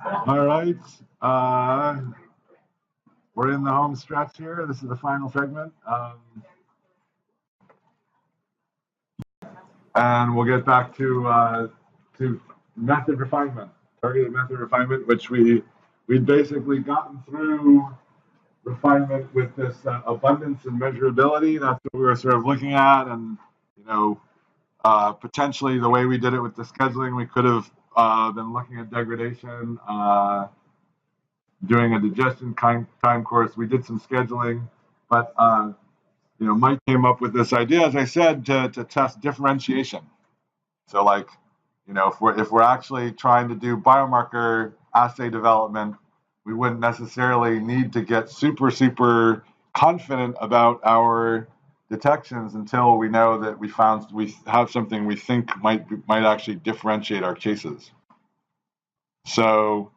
All right. We're in the home stretch here. This is the final segment. And we'll get back to method refinement, targeted method refinement, which we'd basically gotten through refinement with this abundance and measurability. That's what we were sort of looking at, and potentially the way we did it with the scheduling, we could have been looking at degradation, doing a digestion time course. We did some scheduling, but Mike came up with this idea, as I said, to test differentiation. So, like, if we're actually trying to do biomarker assay development, we wouldn't necessarily need to get super confident about our detections until we know that we have something we think might actually differentiate our cases. So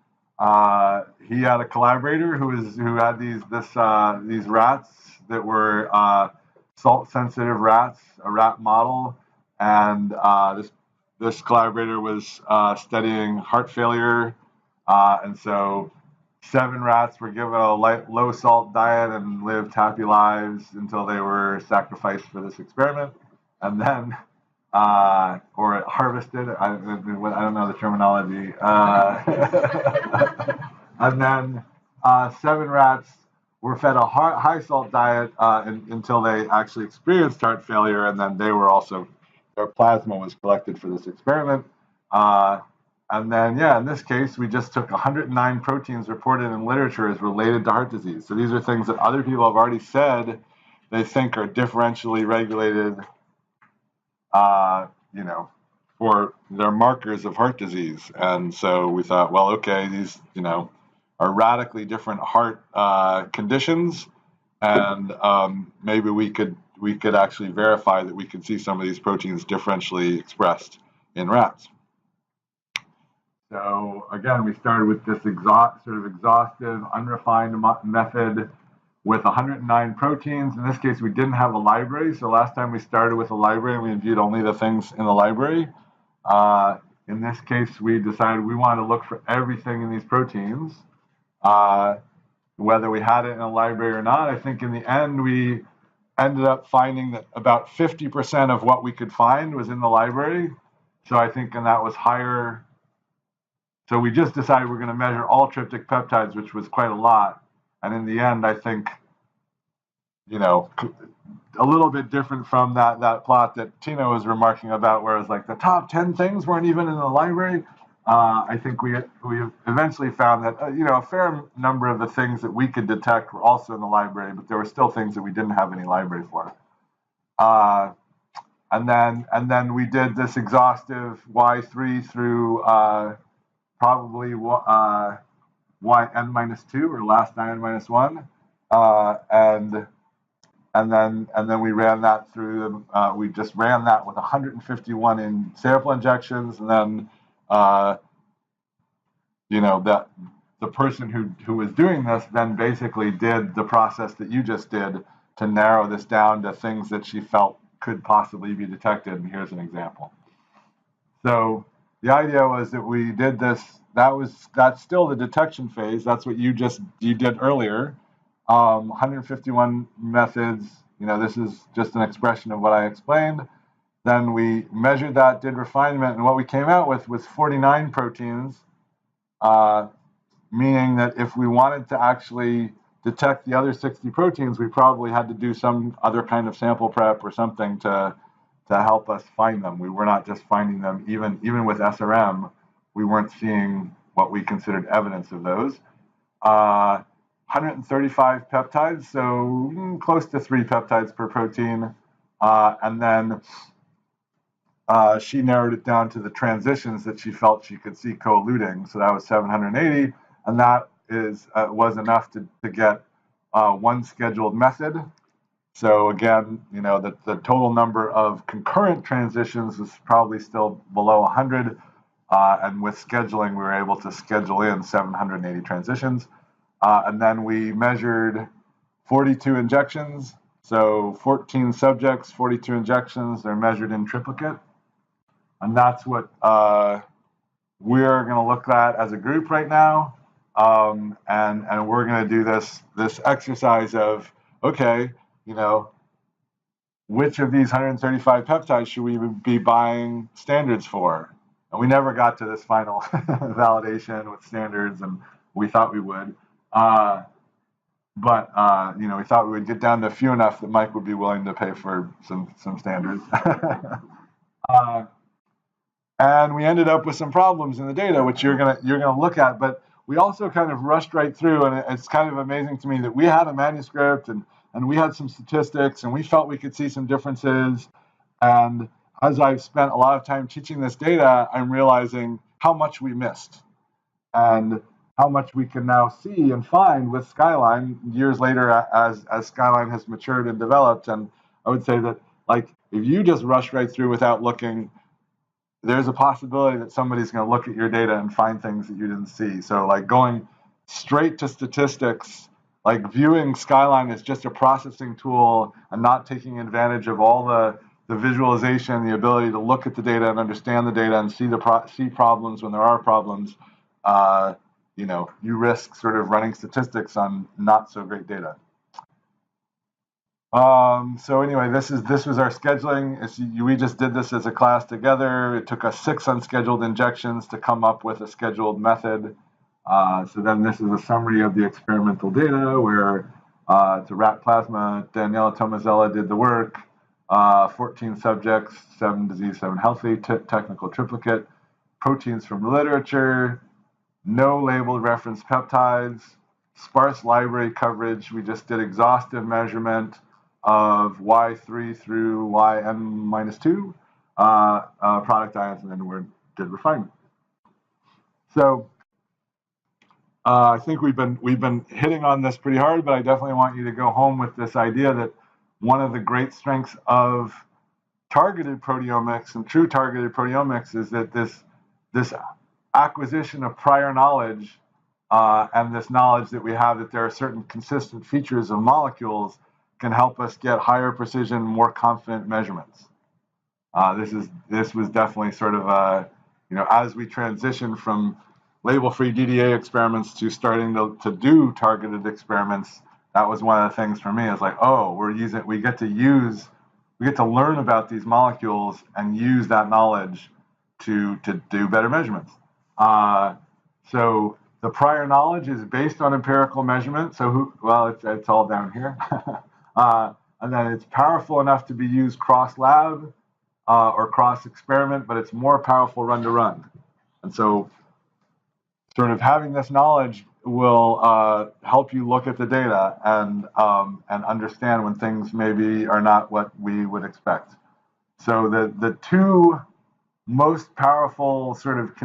he had a collaborator who had these rats that were salt sensitive rats, a rat model, and this collaborator was studying heart failure, and so 7 rats were given a low salt diet and lived happy lives until they were sacrificed for this experiment, and then or harvested. I don't know the terminology. And then 7 rats were fed a high salt diet until they actually experienced heart failure, and then their plasma was collected for this experiment. And then, in this case, we just took 109 proteins reported in literature as related to heart disease. So these are things that other people have already said they think are differentially regulated, for their markers of heart disease. And so we thought, well, okay, these, are radically different heart conditions, and maybe we could actually verify that we could see some of these proteins differentially expressed in rats. So again, we started with this exhaustive, unrefined method with 109 proteins. In this case, we didn't have a library. So last time we started with a library, we viewed only the things in the library. In this case, we decided we wanted to look for everything in these proteins, whether we had it in a library or not. I think in the end, we ended up finding that about 50% of what we could find was in the library. So I think, and that was higher. So we just decided we're going to measure all tryptic peptides, which was quite a lot. And in the end, I think, a little bit different from that plot that Tina was remarking about, where it's like the top 10 things weren't even in the library. I think we eventually found that, a fair number of the things that we could detect were also in the library, but there were still things that we didn't have any library for. And then we did this exhaustive Y3 through probably yn-2 or last yn-1, and then we ran that through. We just ran that with 151 in sample injections, and then that the person who was doing this then basically did the process that you just did to narrow this down to things that she felt could possibly be detected. And here's an example. So the idea was that we did this. That's still the detection phase. That's what you did earlier. 151 methods. This is just an expression of what I explained. Then we measured that, did refinement, and what we came out with was 49 proteins, meaning that if we wanted to actually detect the other 60 proteins, we probably had to do some other kind of sample prep or something to help us find them. We were not just finding them, even with SRM, we weren't seeing what we considered evidence of those. 135 peptides, so close to 3 peptides per protein. And then she narrowed it down to the transitions that she felt she could see co-eluting. So that was 780, and that was enough to get one scheduled method. So again, the total number of concurrent transitions was probably still below 100. And with scheduling, we were able to schedule in 780 transitions. And then we measured 42 injections. So 14 subjects, 42 injections. They're measured in triplicate. And that's what we're going to look at as a group right now, and we're going to do this exercise of, okay, you know, which of these 135 peptides should we be buying standards for? And we never got to this final validation with standards, and we thought we would. But you know, we thought we would get down to a few enough that Mike would be willing to pay for some standards. And we ended up with some problems in the data, which you're gonna look at. But we also kind of rushed right through, and it's kind of amazing to me that we had a manuscript and we had some statistics, and we felt we could see some differences. And as I've spent a lot of time teaching this data, I'm realizing how much we missed and how much we can now see and find with Skyline years later as Skyline has matured and developed. And I would say that, like, if you just rush right through without looking, there's a possibility that somebody's going to look at your data and find things that you didn't see. So, like, going straight to statistics, like viewing Skyline as just a processing tool and not taking advantage of all the visualization, the ability to look at the data and understand the data and see problems when there are problems, you know, you risk sort of running statistics on not so great data. So anyway, this was our scheduling. We just did this as a class together. It took us 6 unscheduled injections to come up with a scheduled method. So then this is a summary of the experimental data where it's a rat plasma. Daniela Tomazella did the work. 14 subjects, 7 diseased, 7 healthy, technical triplicate, proteins from literature, no labeled reference peptides, sparse library coverage. We just did exhaustive measurement of Y3 through yn-2 product ions, and then we did refinement. So I think we've been hitting on this pretty hard, but I definitely want you to go home with this idea that one of the great strengths of targeted proteomics and true targeted proteomics is that this acquisition of prior knowledge and this knowledge that we have that there are certain consistent features of molecules can help us get higher precision, more confident measurements. This was definitely sort of you know, as we transition from label-free DDA experiments to starting to do targeted experiments, that was one of the things for me. It's like, oh, we get to learn about these molecules and use that knowledge to do better measurements. So the prior knowledge is based on empirical measurement. So it's all down here. And then it's powerful enough to be used cross-lab or cross-experiment, but it's more powerful run-to-run. And so sort of having this knowledge will help you look at the data and understand when things maybe are not what we would expect. So the two most powerful sort of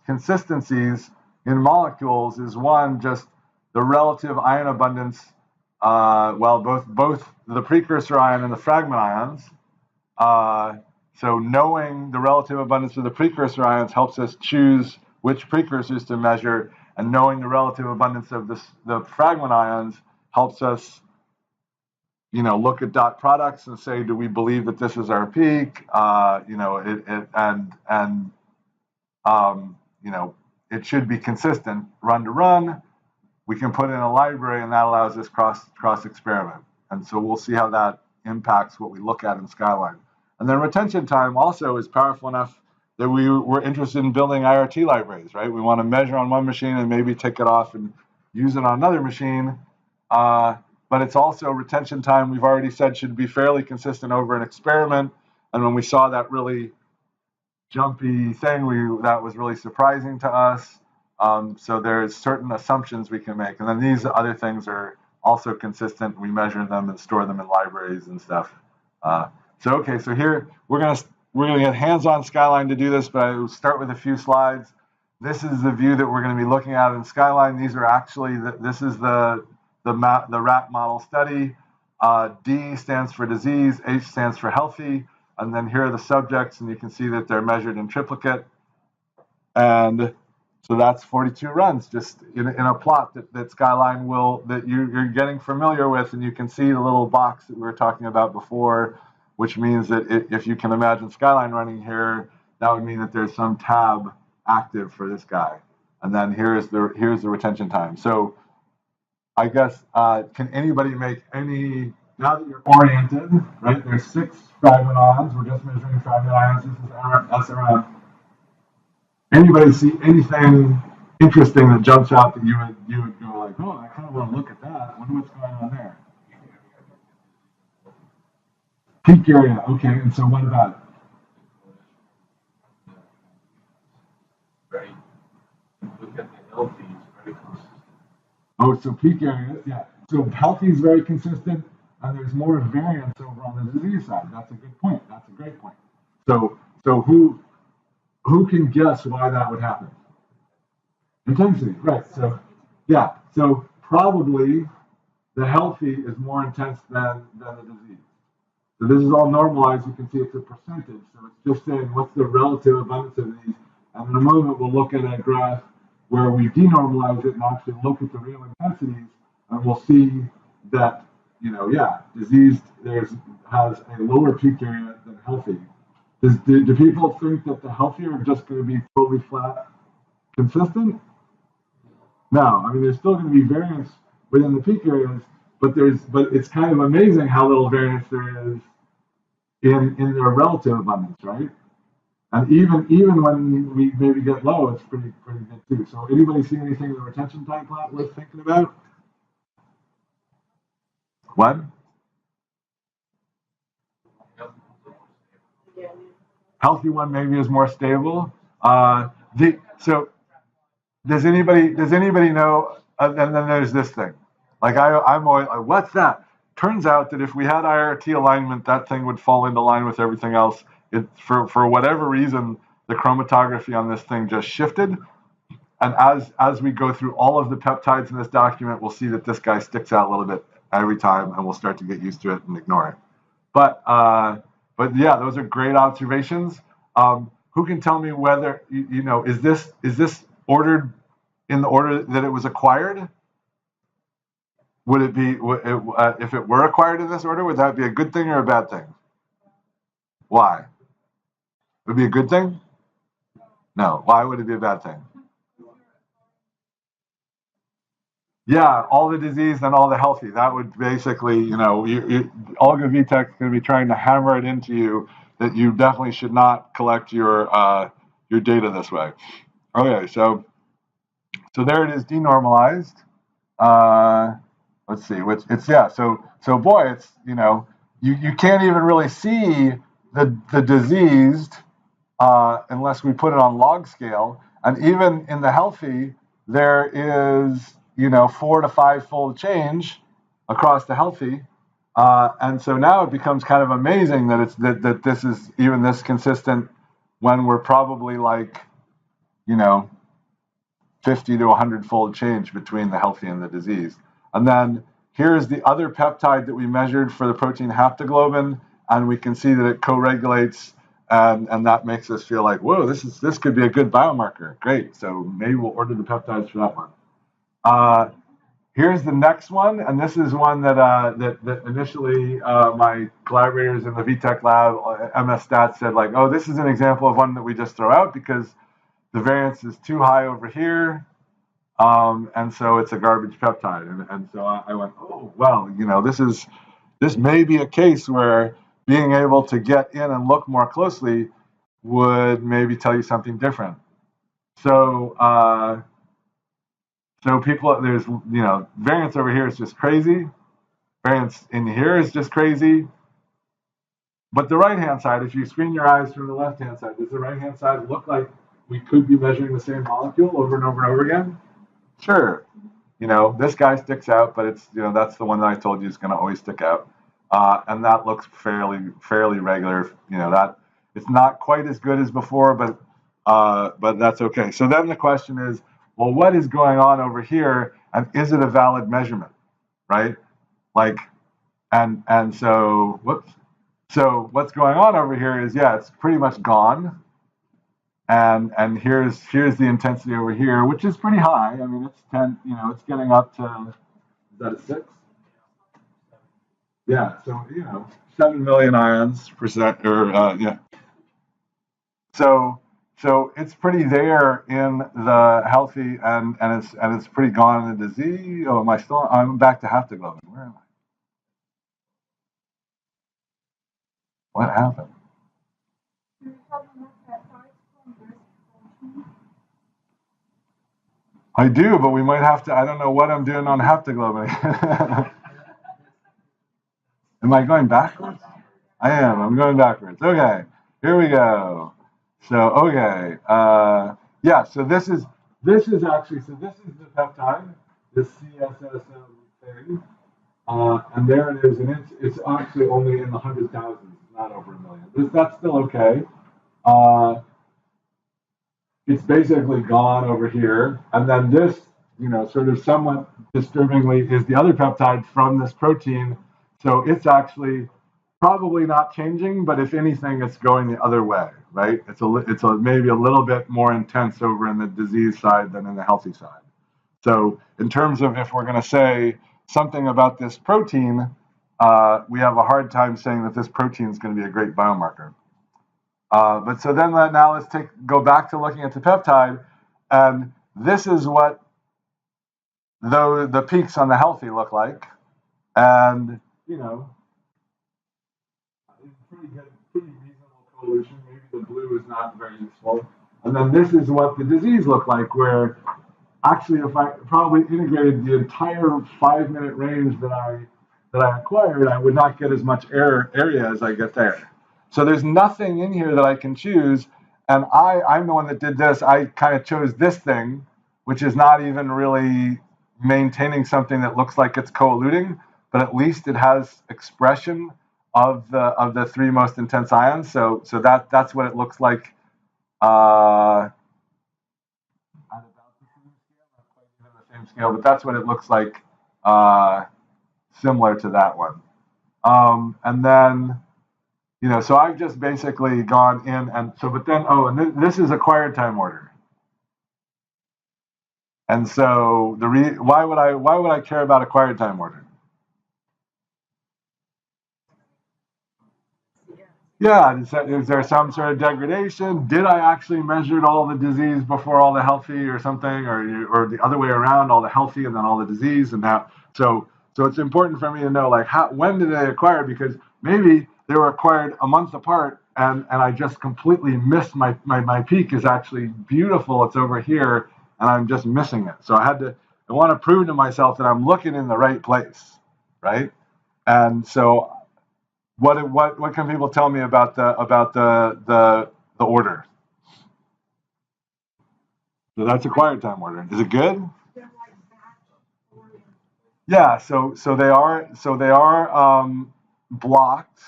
consistencies in molecules is one, just the relative ion abundance, both the precursor ion and the fragment ions. So knowing the relative abundance of the precursor ions helps us choose which precursors to measure, and knowing the relative abundance of the fragment ions helps us, you know, look at dot products and say, do we believe that this is our peak? You know, you know, it should be consistent run to run. We can put in a library, and that allows us cross experiment. And so we'll see how that impacts what we look at in Skyline. And then retention time also is powerful enough that we were interested in building IRT libraries, right? We want to measure on one machine and maybe take it off and use it on another machine. But it's also retention time, we've already said, should be fairly consistent over an experiment. And when we saw that really jumpy thing, that was really surprising to us. So there's certain assumptions we can make. And then these other things are also consistent. We measure them and store them in libraries and stuff. So here we're gonna get hands-on Skyline to do this, but I will start with a few slides. This is the view that we're going to be looking at in Skyline. These are actually this is the rat model study. D stands for disease, H stands for healthy, and then here are the subjects, and you can see that they're measured in triplicate. And so that's 42 runs, just in a plot that Skyline that you're getting familiar with, and you can see the little box that we were talking about before, which means that if you can imagine Skyline running here, that would mean that there's some tab active for this guy, and then here's the retention time. So I guess can anybody make any, now that you're oriented, right? There's 6 fragment ions. We're just measuring fragment ions. This is SRM. Anybody see anything interesting that jumps out that you would go like, oh, I kind of want to look at that. I wonder what's going on there. Peak area. Okay, and so what about it? Right. Look at the healthy, it's very consistent. Oh, so peak area, yeah. So healthy is very consistent, and there's more variance over on the disease side. That's a good point. That's a great point. So who can guess why that would happen? Intensity, right? So yeah. So probably the healthy is more intense than the disease. So this is all normalized. You can see it's a percentage. So it's just saying what's the relative abundance of these. And in a moment, we'll look at a graph where we denormalize it and actually look at the real intensities, and we'll see that, diseased has a lower peak area than healthy. Do people think that the healthy are just going to be totally flat, consistent? No, I mean there's still going to be variance within the peak areas, but it's kind of amazing how little variance there is in their relative abundance, right? And even when we maybe get low, it's pretty good too. So anybody see anything in the retention time plot worth thinking about? What? Healthy one maybe is more stable. So does anybody know? And then there's this thing. Like I'm always like, what's that? Turns out that if we had IRT alignment, that thing would fall into line with everything else. For whatever reason, the chromatography on this thing just shifted. And as we go through all of the peptides in this document, we'll see that this guy sticks out a little bit every time, and we'll start to get used to it and ignore it. But yeah, those are great observations. Who can tell me whether is this ordered in the order that it was acquired? Would it be if it were acquired in this order? Would that be a good thing or a bad thing? Why? Would it be a good thing? No. Why would it be a bad thing? Yeah, all the disease and all the healthy. That would basically, Olga Vitek's going to be trying to hammer it into you that you definitely should not collect your data this way. Okay, so there it is, denormalized. Let's see, So boy, it's you can't even really see the diseased unless we put it on log scale, and even in the healthy, there is 4 to 5 fold change across the healthy, and so now it becomes kind of amazing that that this is even this consistent when we're probably like 50 to 100 fold change between the healthy and the diseased. And then here's the other peptide that we measured for the protein haptoglobin, and we can see that it co-regulates, and that makes us feel like, whoa, this could be a good biomarker. Great, so maybe we'll order the peptides for that one. Here's the next one, and this is one that initially my collaborators in the VTech lab, MS Stats, said like, oh, this is an example of one that we just throw out because the variance is too high over here, and so it's a garbage peptide. And so I went, oh, well, this may be a case where being able to get in and look more closely would maybe tell you something different. So people, there's, variance over here is just crazy. Variance in here is just crazy. But the right-hand side, if you screen your eyes from the left-hand side, does the right-hand side look like we could be measuring the same molecule over and over and over again? Sure. This guy sticks out, but it's, that's the one that I told you is going to always stick out. And that looks fairly regular. That it's not quite as good as before, but that's okay. So then the question is, well, what is going on over here, and is it a valid measurement, right? Like, and so whoops. So what's going on over here is, yeah, it's pretty much gone. And here's the intensity over here, which is pretty high. I mean, it's 10. It's getting up to, is that a 6? Yeah. So 7 million ions per second, or yeah. So So it's pretty there in the healthy, and it's pretty gone in the disease. Oh, am I still? I'm back to haptoglobin. Where am I? What happened? I do, but we might have to. I don't know what I'm doing on haptoglobin. Am I going backwards? I am. I'm going backwards. Okay, here we go. So okay, yeah. So this is actually this is the peptide, this CSSM thing, and there it is, and it's actually only in the 100,000s, not over 1 million. That's still okay. It's basically gone over here, and then this, sort of somewhat disturbingly, is the other peptide from this protein. So it's actually probably not changing, but if anything, it's going the other way, right? It's maybe a little bit more intense over in the disease side than in the healthy side. So in terms of if we're going to say something about this protein, we have a hard time saying that this protein is going to be a great biomarker. But so then now let's go back to looking at the peptide, and this is what the peaks on the healthy look like, and pretty good, pretty reasonable correlation. Maybe the blue is not very useful, and then this is what the disease looked like, where actually if I probably integrated the entire 5-minute range that I acquired, I would not get as much area as I get there. So there's nothing in here that I can choose, and I'm the one that did this. I kind of chose this thing, which is not even really maintaining something that looks like it's co-eluting, but at least it has expression of the 3 most intense ions. So that's what it looks like. At about the same scale, not quite even the same scale, but that's what it looks like, similar to that one. And then. So I've just basically gone in and so, but then, and this is acquired time order. And so why would I care about acquired time order? Yeah, is there some sort of degradation? Did I actually measure all the disease before all the healthy or something, or the other way around, all the healthy and then all the disease, and now so it's important for me to know when did they acquire, because maybe they were acquired a month apart, and I just completely missed my peak is actually beautiful. It's over here, and I'm just missing it. So I want to prove to myself that I'm looking in the right place, right? And so, what can people tell me about the order? So that's acquired time order. Is it good? Yeah. So they are blocked.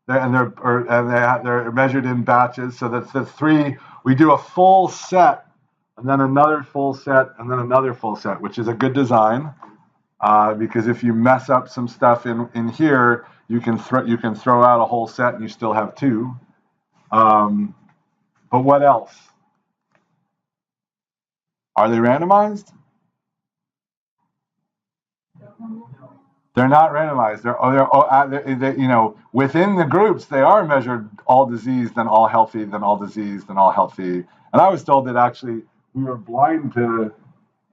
They're measured in batches. So that's the 3. We do a full set, and then another full set, and then another full set, which is a good design, because if you mess up some stuff in here, you can throw out a whole set and you still have 2. But what else? Are they randomized? They're not randomized. They're within the groups, they are measured all disease, then all healthy, then all disease, then all healthy. And I was told that actually we were blind to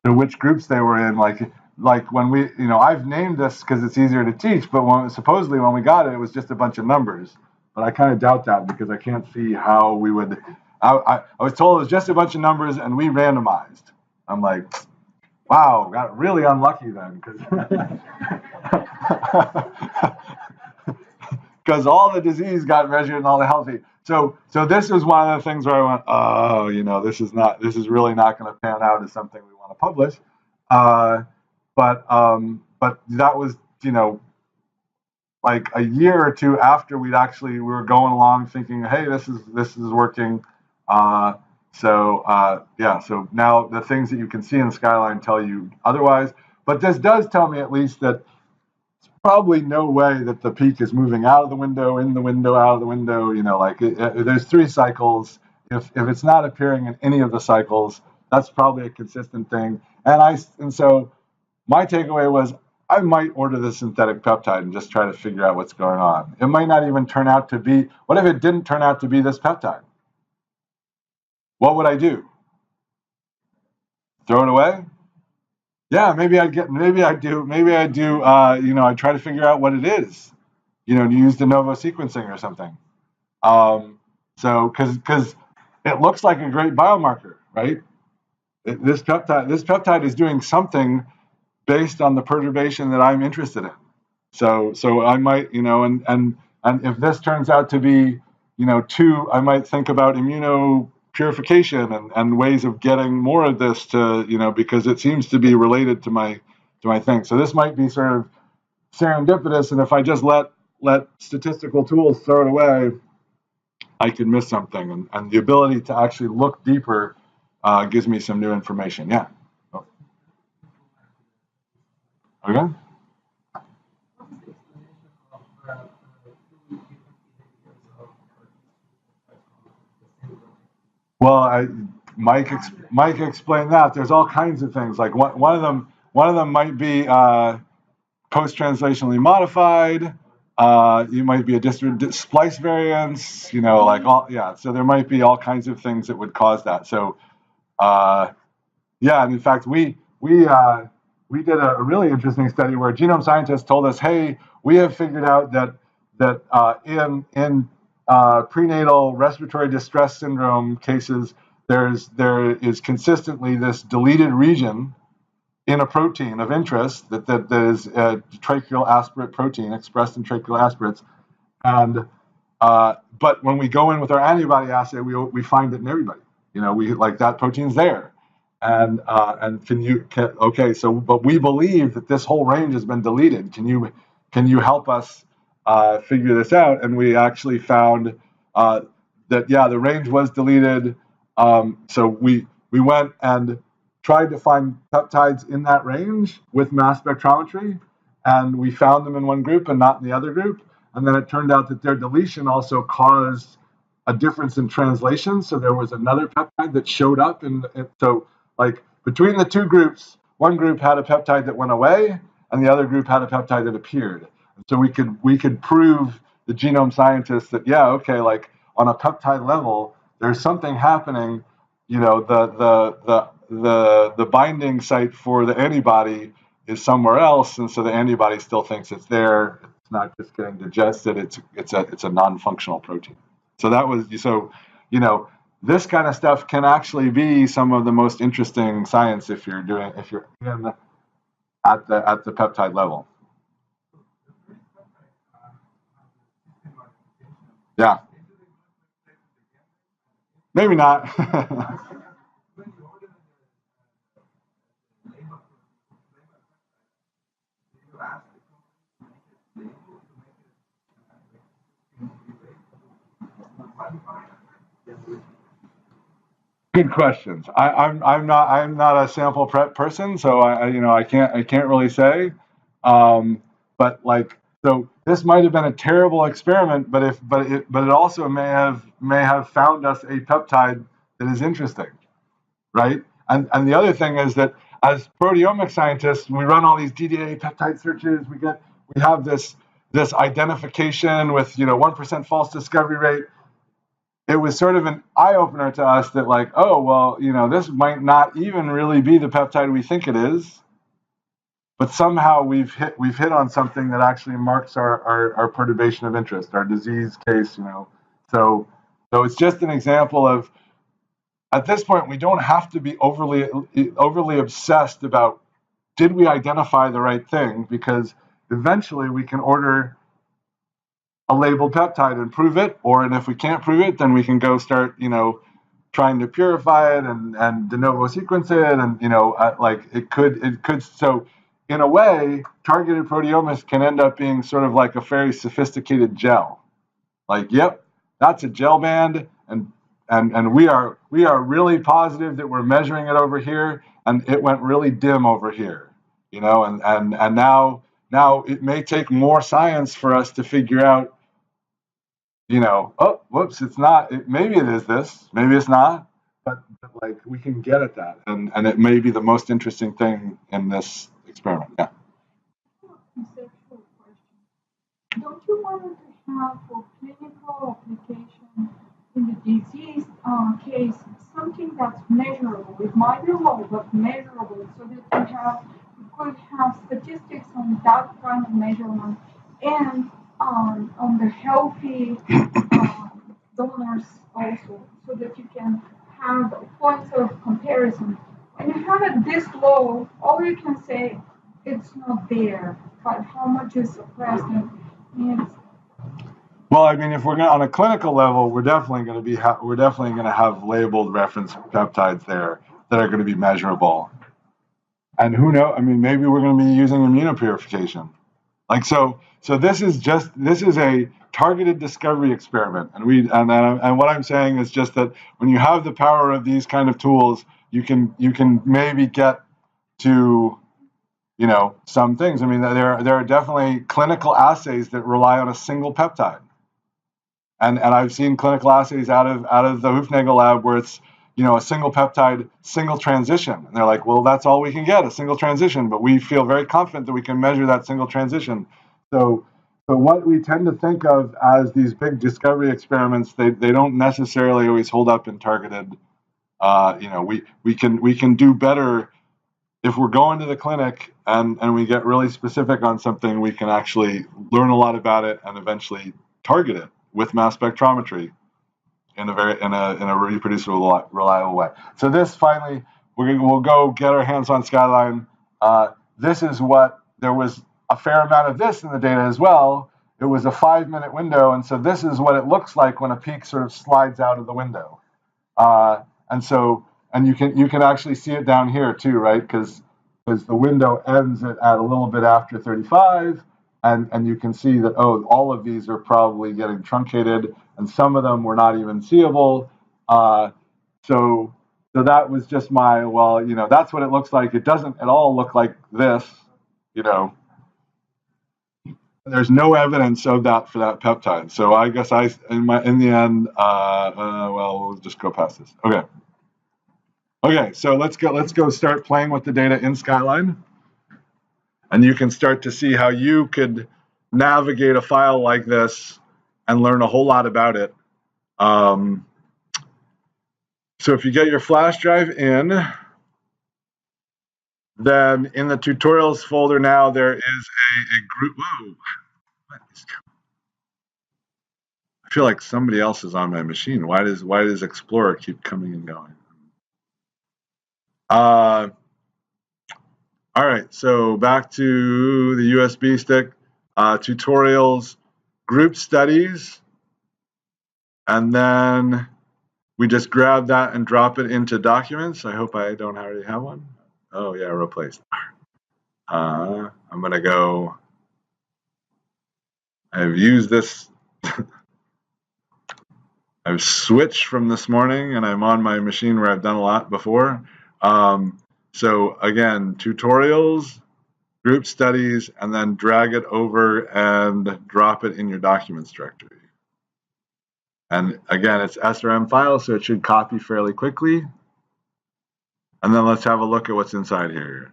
which groups they were in. Like when we, I've named this because it's easier to teach, but supposedly when we got it, it was just a bunch of numbers. But I kind of doubt that because I can't see how we would. I was told it was just a bunch of numbers and we randomized. I'm like, wow, got really unlucky then, because all the disease got measured and all the healthy. So this was one of the things where I went, this is really not going to pan out as something we want to publish. But that was, like a year or 2 after we were going along thinking, hey, this is working. So now the things that you can see in Skyline tell you otherwise. But this does tell me at least that it's probably no way that the peak is moving out of the window, in the window, out of the window. There's 3 cycles. If it's not appearing in any of the cycles, that's probably a consistent thing. And so my takeaway was I might order the synthetic peptide and just try to figure out what's going on. It might not even turn out to be. What if it didn't turn out to be this peptide? what would I do? Throw it away? Yeah, maybe I'd do, I'd try to figure out what it is, to use de novo sequencing or something. So, because it looks like a great biomarker, right? This peptide is doing something based on the perturbation that I'm interested in. So I might, and if this turns out to be, I might think about immunopurification and ways of getting more of this to, because it seems to be related to my thing. So this might be sort of serendipitous, and if I just let statistical tools throw it away, I could miss something. And the ability to actually look deeper gives me some new information. Yeah. Oh. Okay. Well, Mike explained that. There's all kinds of things. Like one of them might be post-translationally modified. You might be a distant splice variance. So there might be all kinds of things that would cause that. So, and in fact, we did a really interesting study where genome scientists told us, hey, we have figured out that in prenatal respiratory distress syndrome cases, there is consistently this deleted region in a protein of interest that is a tracheal aspirate protein expressed in tracheal aspirates, and but when we go in with our antibody assay, we find it in everybody. We like that protein's there, and but we believe that this whole range has been deleted. Can you help us figure this out? And we actually found that the range was deleted. So we went and tried to find peptides in that range with mass spectrometry, and we found them in one group and not in the other group. And then it turned out that their deletion also caused a difference in translation. So there was another peptide that showed up. So like between the two groups, one group had a peptide that went away and the other group had a peptide that appeared. And so we could prove the genome scientists that, like on a peptide level, there's something happening. The binding site for the antibody is somewhere else, and so the antibody still thinks it's there. It's not just getting digested. It's a non-functional protein. So that was this kind of stuff can actually be some of the most interesting science if you're in at the peptide level. Yeah. Maybe not. Good questions. I'm not a sample prep person, so I can't really say. But so this might have been a terrible experiment, but it also may have found us a peptide that is interesting, right? And the other thing is that as proteomic scientists, we run all these DDA peptide searches. We have this identification with 1% false discovery rate. It was sort of an eye-opener to us that this might not even really be the peptide we think it is, but somehow we've hit on something that actually marks our perturbation of interest, our disease case. So it's just an example of, at this point, we don't have to be overly obsessed about did we identify the right thing, because eventually we can order a labeled peptide and prove it, and if we can't prove it, then we can go start, trying to purify it and de novo sequence it, and it could. So in a way, targeted proteomics can end up being sort of like a very sophisticated gel. Yep, that's a gel band, and we are really positive that we're measuring it over here, and it went really dim over here, and now it may take more science for us to figure out, oh, whoops, it's not. Maybe it is this. Maybe it's not. But we can get at that, and it may be the most interesting thing in this experiment. Yeah. Conceptual question. Don't you want to have for clinical application in the disease cases something that's measurable. It might be low, but measurable, so that you could have statistics on that kind of measurement and on the healthy donors also, so that you can have points of comparison. When you have it this low, all you can say it's not there, but how much is suppressed and it's. Well, I mean, if we're on a clinical level, we're definitely going to have labeled reference peptides there that are going to be measurable. And who knows? I mean, maybe we're going to be using immunopurification. Like so this is a targeted discovery experiment, and what I'm saying is just that when you have the power of these kind of tools, you can maybe get to, you know, some things. I mean, there are definitely clinical assays that rely on a single peptide. And I've seen clinical assays out of the Hufnagel lab where it's, you know, a single peptide, single transition. And they're like, well, that's all we can get, a single transition. But we feel very confident that we can measure that single transition. So what we tend to think of as these big discovery experiments, they don't necessarily always hold up in targeted. You know, we can do better if we're going to the clinic and we get really specific on something. We can actually learn a lot about it and eventually target it with mass spectrometry in a reproducible, reliable way. So this finally, we'll go get our hands on Skyline. This is what, there was a fair amount of this in the data as well. It was a 5-minute window, and so this is what it looks like when a peak sort of slides out of the window. And you can actually see it down here too, right? Because the window ends at a little bit after 35. And you can see that, oh, all of these are probably getting truncated, and some of them were not even seeable. So that was just my, well, you know, that's what it looks like. It doesn't at all look like this, you know. There's no evidence of that for that peptide. So I guess in the end, well, we'll just go past this. Okay, so let's go start playing with the data in Skyline. And you can start to see how you could navigate a file like this and learn a whole lot about it. So if you get your flash drive in, then in the tutorials folder now there is a group. Whoa! I feel like somebody else is on my machine. Why does Explorer keep coming and going? All right, so back to the USB stick, tutorials, group studies, and then we just grab that and drop it into documents. I hope I don't already have one. Oh yeah, replaced. I'm gonna go, I've used this, I've switched from this morning and I'm on my machine where I've done a lot before. So again, tutorials, group studies, and then drag it over and drop it in your documents directory. And again, it's SRM file, so it should copy fairly quickly. And then let's have a look at what's inside here.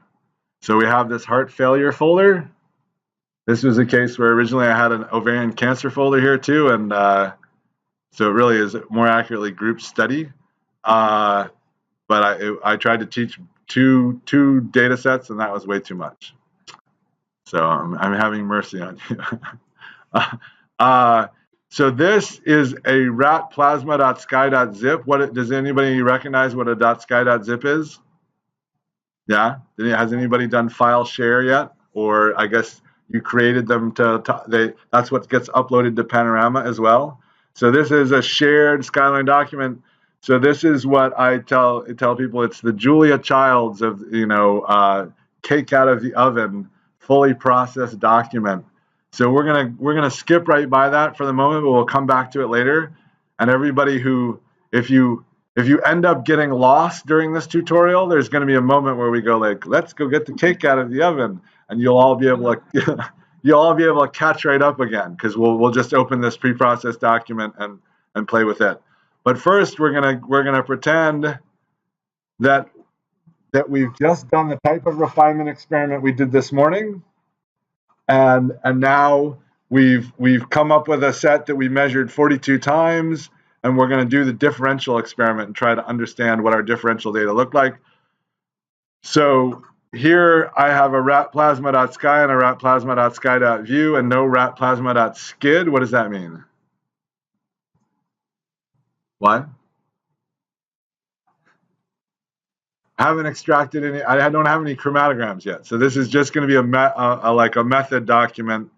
So we have this heart failure folder. This was a case where originally I had an ovarian cancer folder here too, and so it really is more accurately group study. But I tried to teach two data sets, and that was way too much. So I'm having mercy on you. So this is a rat plasma.sky.zip. Does anybody recognize what a .sky.zip is? Yeah? Has anybody done file share yet? Or I guess you created them that's what gets uploaded to Panorama as well. So this is a shared Skyline document. So this is what I tell people. It's the Julia Childs of, you know, cake out of the oven, fully processed document. So we're gonna skip right by that for the moment, but we'll come back to it later. And everybody who, if you end up getting lost during this tutorial, there's going to be a moment where we go like, let's go get the cake out of the oven, and you'll all be able to catch right up again, because we'll just open this pre-processed document and play with it. But first, we're gonna pretend that we've just done the type of refinement experiment we did this morning, and now we've come up with a set that we measured 42 times, and we're going to do the differential experiment and try to understand what our differential data look like. So here I have a rat plasma.sky and a rat plasma.sky.view and no rat plasma.skid. What does that mean? What? I haven't extracted any, I don't have any chromatograms yet. So this is just going to be like a method document.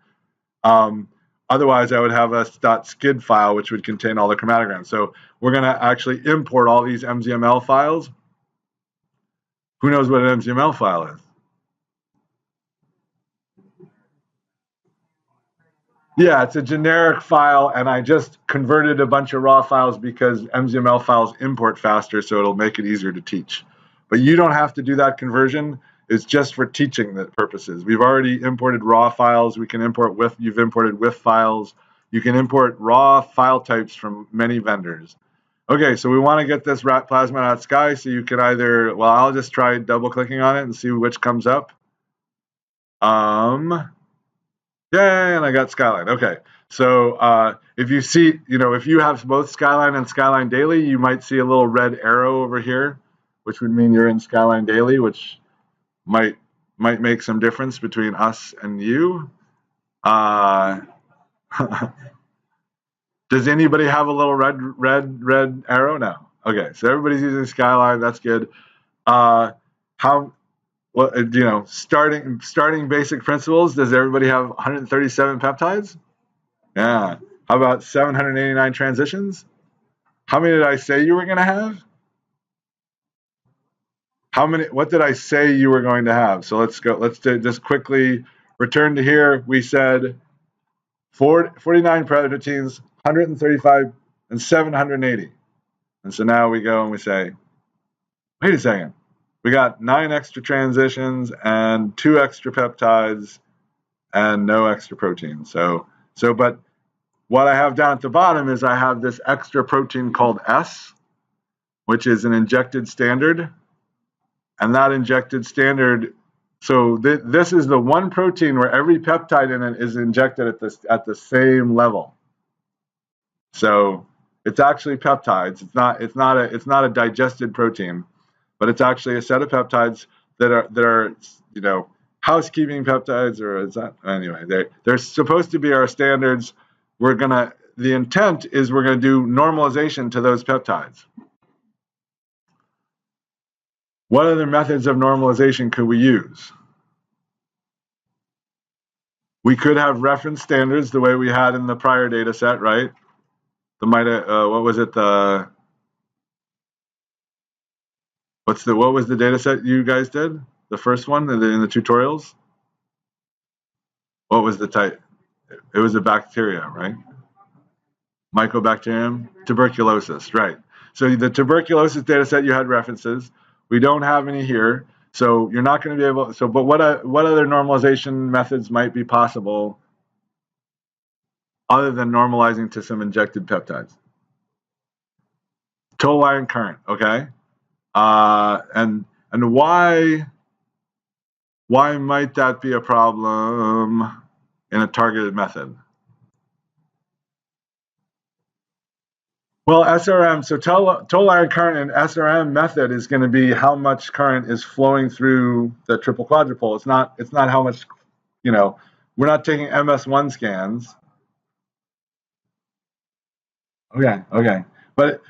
Otherwise, I would have a .skid file, which would contain all the chromatograms. So we're going to actually import all these MZML files. Who knows what an MZML file is? Yeah, it's a generic file, and I just converted a bunch of raw files because MZML files import faster, so it'll make it easier to teach. But you don't have to do that conversion. It's just for teaching purposes. We've already imported raw files. We can import with, you've imported with files. You can import raw file types from many vendors. Okay, so we want to get this rat plasma.sky, so you can either, well, I'll just try double clicking on it and see which comes up. Yay, and I got Skyline. Okay, so if you see, if you have both Skyline and Skyline Daily, you might see a little red arrow over here, which would mean you're in Skyline Daily, which might make some difference between us and you. Does anybody have a little red arrow now? Okay, so everybody's using Skyline. That's good. Starting basic principles. Does everybody have 137 peptides? Yeah. How about 789 transitions? How many did I say you were going to have? How many? What did I say you were going to have? So let's go. Let's just quickly return to here. We said 49 proteins, 135, and 780. And so now we go and we say, wait a second. We got 9 extra transitions and 2 extra peptides and no extra protein. But what I have down at the bottom is I have this extra protein called S, which is an injected standard. And that injected standard, so this is the one protein where every peptide in it is injected at the same level. So it's actually peptides. It's not a digested protein, but it's actually a set of peptides that are housekeeping peptides, or is that anyway? They're supposed to be our standards. The intent is we're gonna do normalization to those peptides. What other methods of normalization could we use? We could have reference standards the way we had in the prior data set, right? What was it? What was the data set you guys did? The first one in the tutorials? What was the type? It was a bacteria, right? Mycobacterium, tuberculosis, right? So the tuberculosis data set, you had references. We don't have any here, so you're not going to be able. So, but what other normalization methods might be possible other than normalizing to some injected peptides? Total ion current, okay. And why might that be a problem in a targeted method? Well, SRM, so total ion current in SRM method is going to be how much current is flowing through the triple quadrupole. It's not how much, we're not taking MS1 scans. Okay. But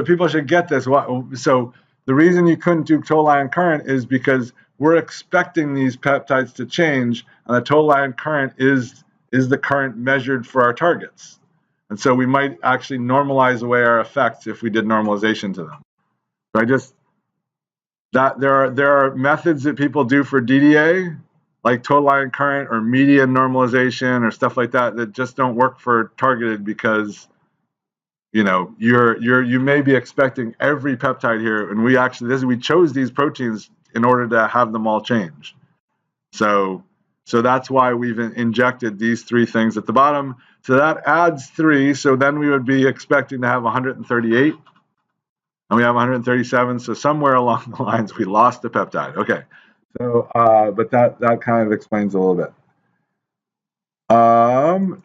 people should get this. So the reason you couldn't do total ion current is because we're expecting these peptides to change, and the total ion current is the current measured for our targets. And so we might actually normalize away our effects if we did normalization to them. So there are methods that people do for DDA, like total ion current or median normalization or stuff like that just don't work for targeted because you may be expecting every peptide here, and we chose these proteins in order to have them all change. So that's why we've injected these 3 things at the bottom. So that adds 3. So then we would be expecting to have 138, and we have 137. So somewhere along the lines we lost the peptide. Okay. So but that kind of explains a little bit.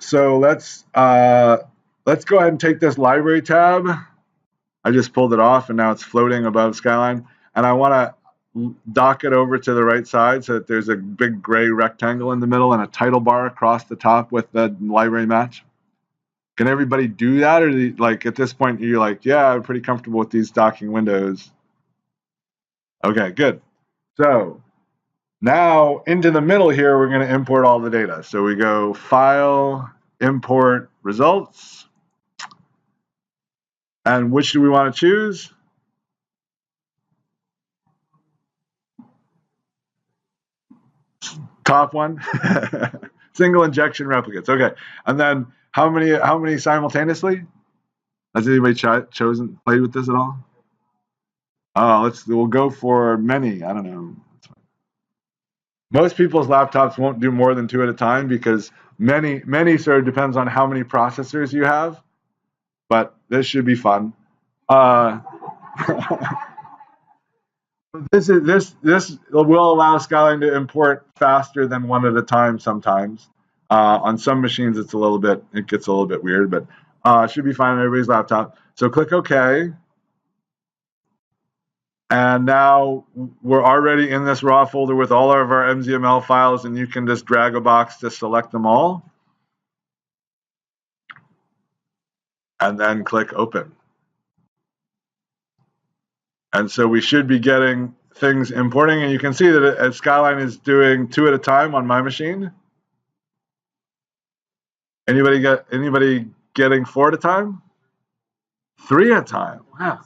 So let's let's go ahead and take this library tab. I just pulled it off and now it's floating above Skyline. And I want to dock it over to the right side so that there's a big gray rectangle in the middle and a title bar across the top with the library match. Can everybody do that? Or like at this point, you're like, yeah, I'm pretty comfortable with these docking windows. Okay, good. So now into the middle here, we're going to import all the data. So we go File, Import Results. And which do we want to choose? Top one. Single injection replicates. Okay. And then how many simultaneously? Has anybody played with this at all? Oh, we'll go for many. I don't know. Most people's laptops won't do more than 2 at a time because many sort of depends on how many processors you have. But this should be fun. This will allow Skyline to import faster than 1 at a time sometimes. On some machines it gets a little bit weird, but it should be fine on everybody's laptop. So click OK. And now we're already in this raw folder with all of our MZML files, and you can just drag a box to select them all. And then click Open. And so we should be getting things importing, and you can see that Skyline is doing 2 at a time on my machine. Anybody getting 4 at a time? 3 at a time. Wow.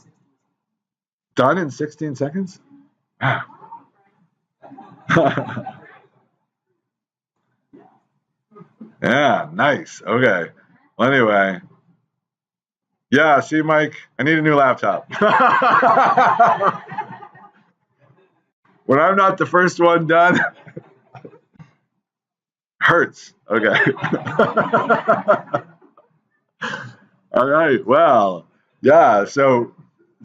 Done in 16 seconds? Wow. Yeah, nice. Okay. Well, anyway. Yeah, see, Mike, I need a new laptop. When I'm not the first one done, hurts. Okay. All right. Well, yeah. So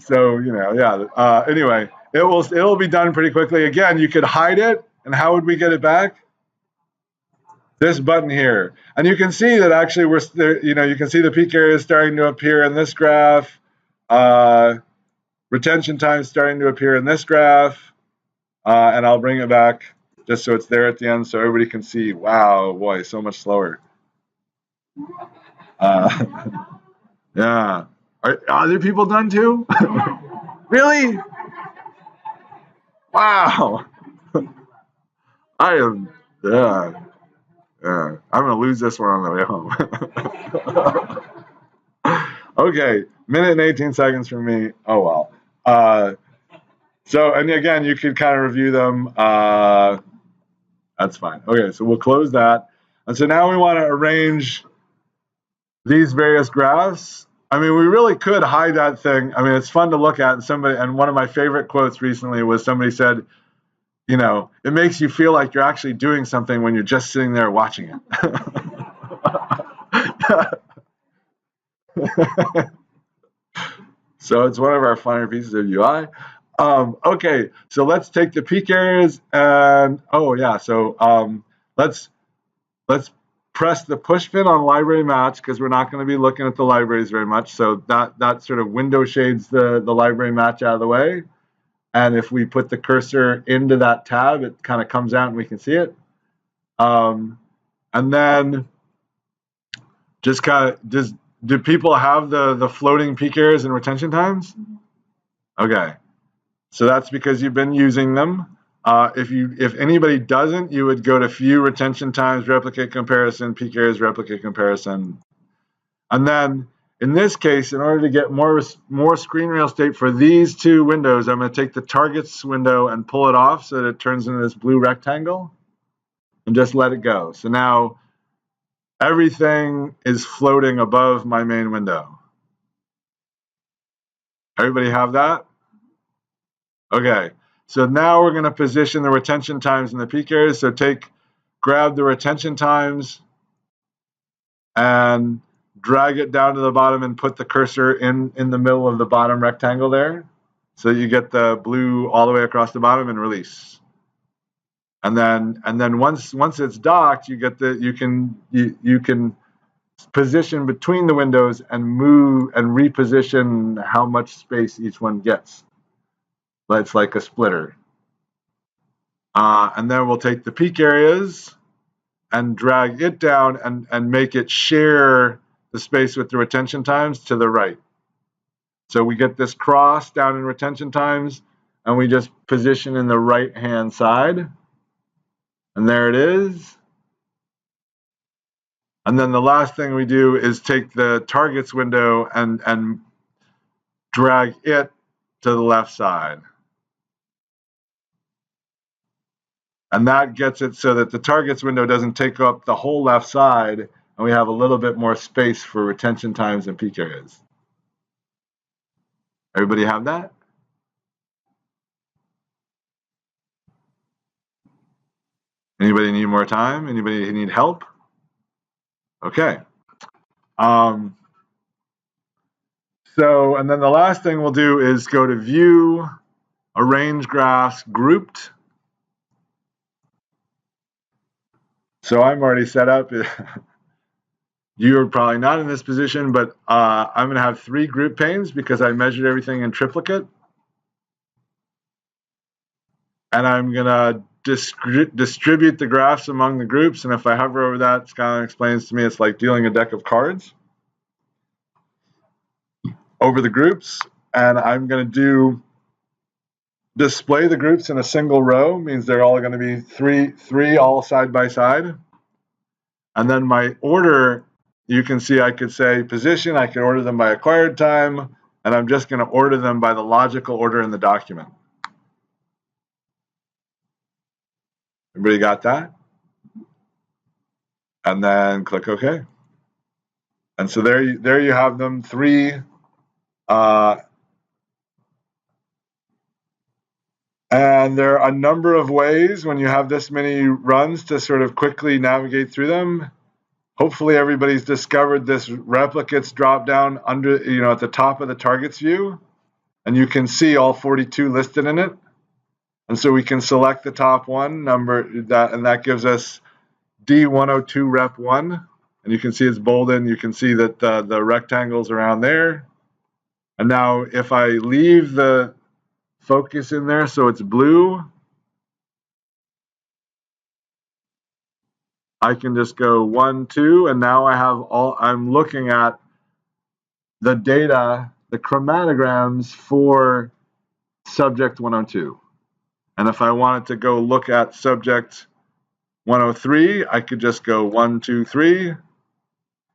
you know, yeah. Anyway, it'll be done pretty quickly. Again, you could hide it, and how would we get it back? This button here, and you can see that actually we're there. You know, you can see the peak area starting to appear in this graph. Retention time starting to appear in this graph, and I'll bring it back just so it's there at the end, so everybody can see. Wow, boy, so much slower. Yeah. Are other people done too? Really? Wow. I am. Yeah. Yeah. I'm gonna lose this one on the way home. Okay, minute and 18 seconds for me. Oh well. So, and again, you could kind of review them. That's fine. Okay, so we'll close that. And so now we want to arrange these various graphs. I mean, we really could hide that thing. I mean, it's fun to look at. And one of my favorite quotes recently was somebody said, you know, it makes you feel like you're actually doing something when you're just sitting there watching it. So it's one of our finer pieces of UI. Okay, so let's take the peak areas and let's press the push pin on library match because we're not going to be looking at the libraries very much. So that sort of window shades the library match out of the way. And if we put the cursor into that tab, it kind of comes out and we can see it. And then do people have the floating peak areas and retention times? Okay. So that's because you've been using them. If anybody doesn't, you would go to View Retention Times, Replicate Comparison, Peak Areas, Replicate Comparison. And then in this case, in order to get more screen real estate for these 2 windows, I'm going to take the targets window and pull it off so that it turns into this blue rectangle and just let it go. So now everything is floating above my main window. Everybody have that? Okay, so now we're going to position the retention times in the peak areas. So grab the retention times and drag it down to the bottom and put the cursor in the middle of the bottom rectangle there. So you get the blue all the way across the bottom and release. And then once it's docked, you can position between the windows and move and reposition how much space each one gets. It's like a splitter. And then we'll take the peak areas and drag it down and make it share the space with the retention times to the right. So we get this cross down in retention times, and we just position in the right-hand side. And there it is. And then the last thing we do is take the targets window and drag it to the left side. And that gets it so that the targets window doesn't take up the whole left side, and we have a little bit more space for retention times and peak areas. Everybody have that? Anybody need more time? Anybody need help? Okay. So, and then the last thing we'll do is go to View, Arrange Graphs, Grouped. So I'm already set up. You're probably not in this position, but I'm going to have 3 group panes because I measured everything in triplicate. And I'm going to distribute the graphs among the groups. And if I hover over that, Skyline explains to me it's like dealing a deck of cards over the groups. And I'm going to display the groups in a single row, means they're all going to be three all side by side. And then my order, you can see I could say position, I can order them by acquired time, and I'm just going to order them by the logical order in the document. Everybody got that? And then click OK. And so there you have them, 3. And there are a number of ways when you have this many runs to sort of quickly navigate through them. Hopefully everybody's discovered this replicates drop down under, at the top of the targets view, and you can see all 42 listed in it. And so we can select the top one number, and that gives us D102 rep 1. And you can see it's bolded. You can see that the rectangles around there. And now if I leave the focus in there so it's blue, I can just go 1, 2, and now I have I'm looking at the data, the chromatograms for subject 102. And if I wanted to go look at subject 103, I could just go 1, 2, 3.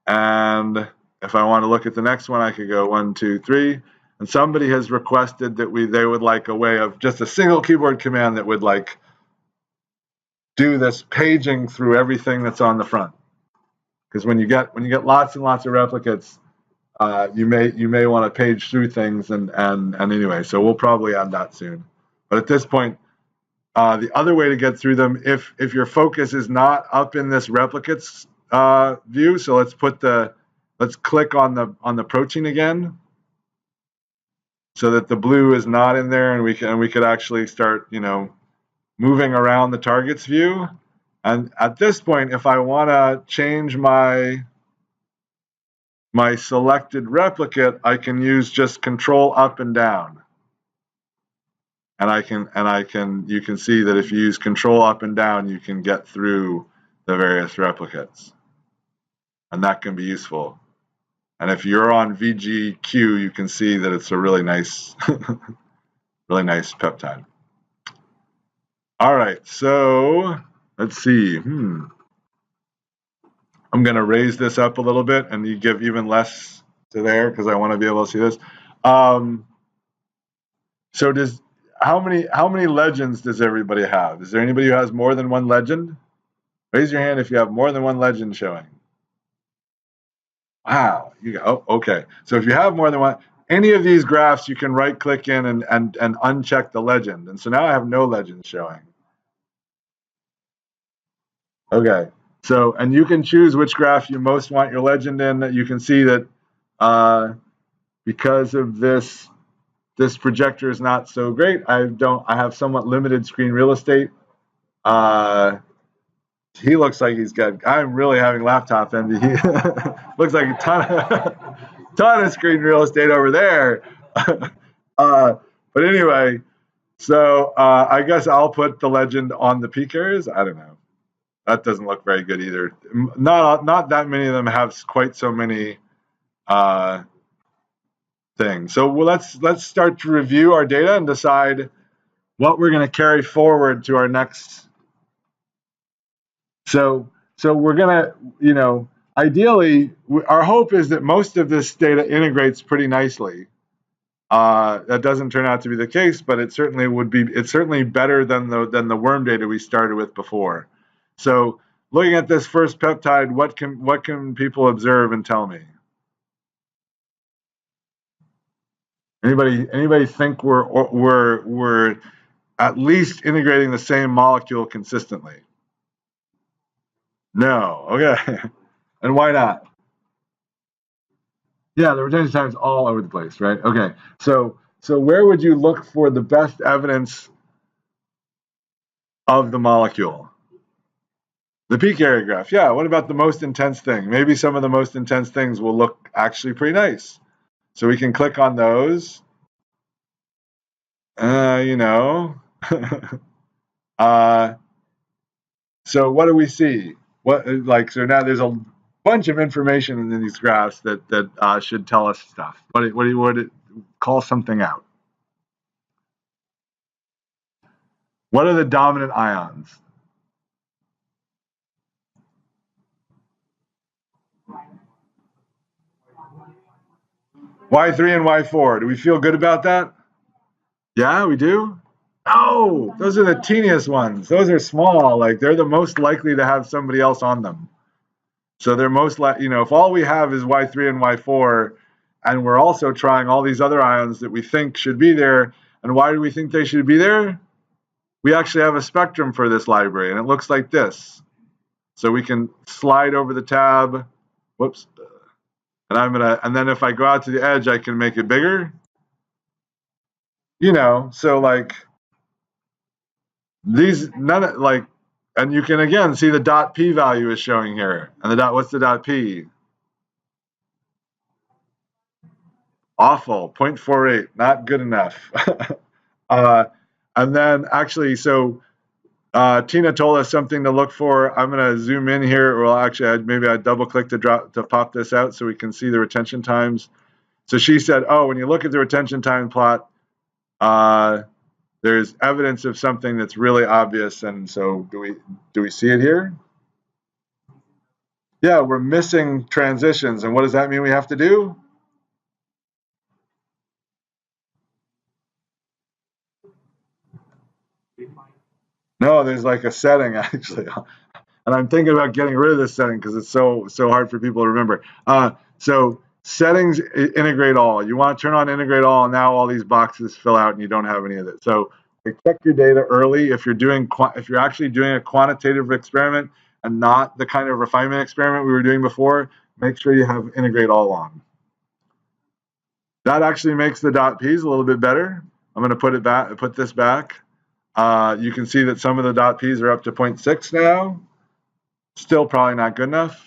And if I want to look at the next one, I could go 1, 2, 3. And somebody has requested that they would like a way of just a single keyboard command that would like do this paging through everything that's on the front. Because when you get lots and lots of replicates, you may want to page through things and anyway, so we'll probably add that soon. But at this point, the other way to get through them, if your focus is not up in this replicates view, so let's click on the protein again, so that the blue is not in there, and we could actually start moving around the targets view. And at this point, if I want to change my selected replicate, I can use just Control up and down. And you can see that if you use Control up and down, you can get through the various replicates. And that can be useful. And if you're on VGQ, you can see that it's a really nice peptide. All right, so let's see. I'm going to raise this up a little bit, and you give even less to there because I want to be able to see this. So how many legends does everybody have? Is there anybody who has more than one legend? Raise your hand if you have more than one legend showing. Wow, okay. So if you have more than one, any of these graphs you can right-click in and uncheck the legend. And so now I have no legends showing. Okay, so and you can choose which graph you most want your legend in. You can see that because of this projector is not so great. I have somewhat limited screen real estate. He looks like he's got. I'm really having laptop envy. He looks like a ton of screen real estate over there. But anyway, so I guess I'll put the legend on the PCARES. I don't know. That doesn't look very good either. Not that many of them have quite so many things. So let's start to review our data and decide what we're going to carry forward to our next. So we're going to, ideally, our hope is that most of this data integrates pretty nicely. That doesn't turn out to be the case, but it certainly would be. It's certainly better than the worm data we started with before. So looking at this first peptide, what can people observe and tell me? Anybody think we're at least integrating the same molecule consistently? No. Okay. And why not? Yeah, the retention time is all over the place, right? Okay. So where would you look for the best evidence of the molecule? The peak area graph. Yeah, what about the most intense thing? Maybe some of the most intense things will look actually pretty nice. So we can click on those. So what do we see? So now there's a bunch of information in these graphs that should tell us stuff. What would it call something out? What are the dominant ions? Y3 and Y4. Do we feel good about that? Yeah, we do? No, those are the teeniest ones. Those are small. Like, they're the most likely to have somebody else on them. So they're most likely, if all we have is Y3 and Y4, and we're also trying all these other ions that we think should be there, and why do we think they should be there? We actually have a spectrum for this library, and it looks like this. So we can slide over the tab. Whoops. And then if I go out to the edge, I can make it bigger. So like these, and you can again see the dot P value is showing here. And what's the dot P? Awful, 0.48, not good enough. And then actually, so Tina told us something to look for. I'm going to zoom in here. Well, actually, maybe I double click to pop this out so we can see the retention times. So she said, oh, when you look at the retention time plot, there's evidence of something that's really obvious. And so do we see it here? Yeah, we're missing transitions. And what does that mean we have to do? No, there's like a setting actually. And I'm thinking about getting rid of this setting because it's so hard for people to remember. So settings integrate all. You want to turn on integrate all, and now all these boxes fill out and you don't have any of it. So check your data early if you're actually doing a quantitative experiment and not the kind of refinement experiment we were doing before. Make sure you have integrate all on. That actually makes the dot P's a little bit better. I'm going to put this back. You can see that some of the dot P's are up to 0.6 now. Still probably not good enough.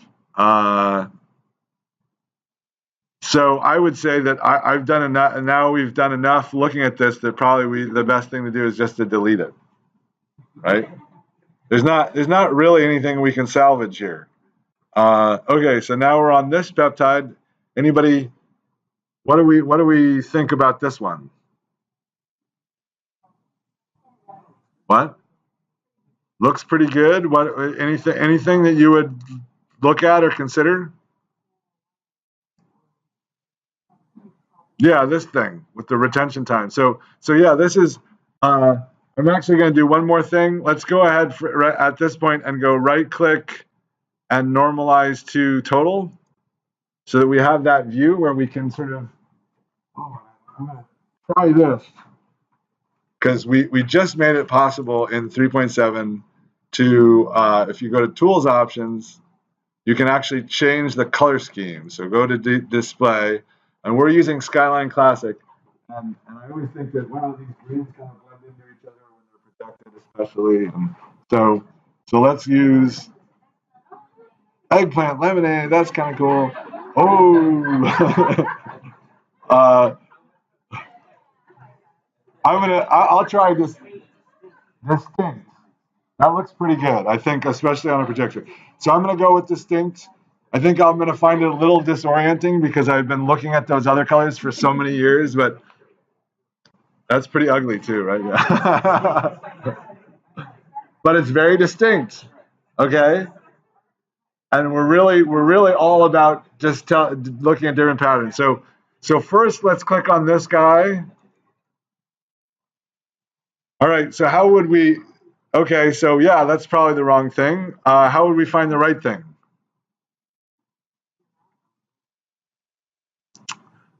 So I would say that I've done enough, and now we've done enough looking at this that probably the best thing to do is just to delete it, right? There's not really anything we can salvage here. Okay, so now we're on this peptide. Anybody? What do we think about this one? What? Looks pretty good. Anything that you would look at or consider? Yeah, this thing with the retention time. So yeah, this is. I'm actually going to do one more thing. Let's go ahead at this point and go right-click and normalize to total, so that we have that view where we can sort of. Oh, I'm going to try this. Because we just made it possible in 3.7 to, if you go to Tools Options, you can actually change the color scheme. So go to Display, and we're using Skyline Classic. And I always think that, wow, these greens kind of blend into each other when they're protected, especially. So let's use Eggplant lemonade, that's kind of cool. Oh. I'll try this distinct. That looks pretty good, I think, especially on a projector. So I'm going to go with distinct. I think I'm going to find it a little disorienting because I've been looking at those other colors for so many years, but that's pretty ugly too, right? Yeah. But it's very distinct, okay? And we're really all about just looking at different patterns. So first, let's click on this guy. All right, so how would we, okay, so yeah, that's probably the wrong thing. How would we find the right thing?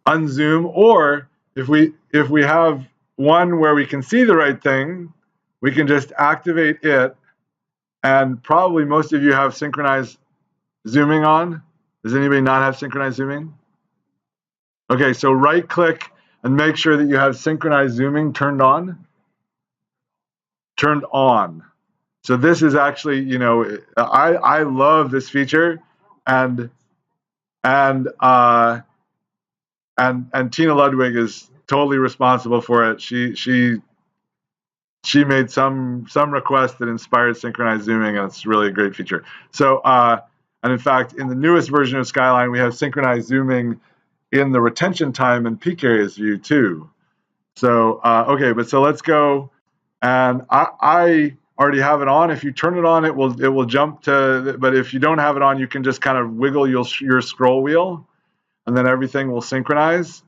Unzoom, or if we have one where we can see the right thing, we can just activate it, and probably most of you have synchronized zooming on. Does anybody not have synchronized zooming? Okay, so right click and make sure that you have synchronized zooming turned on. Turned on. So this is actually, you know, I love this feature, and Tina Ludwig is totally responsible for it. She made some request that inspired synchronized zooming, and it's really a great feature. So and in fact, in the newest version of Skyline, we have synchronized zooming in the retention time and peak areas view too. So okay, but so let's go, and I already have it on. If you turn it on, it will jump to, but if you don't have it on, you can just kind of wiggle your scroll wheel, and then everything will synchronize.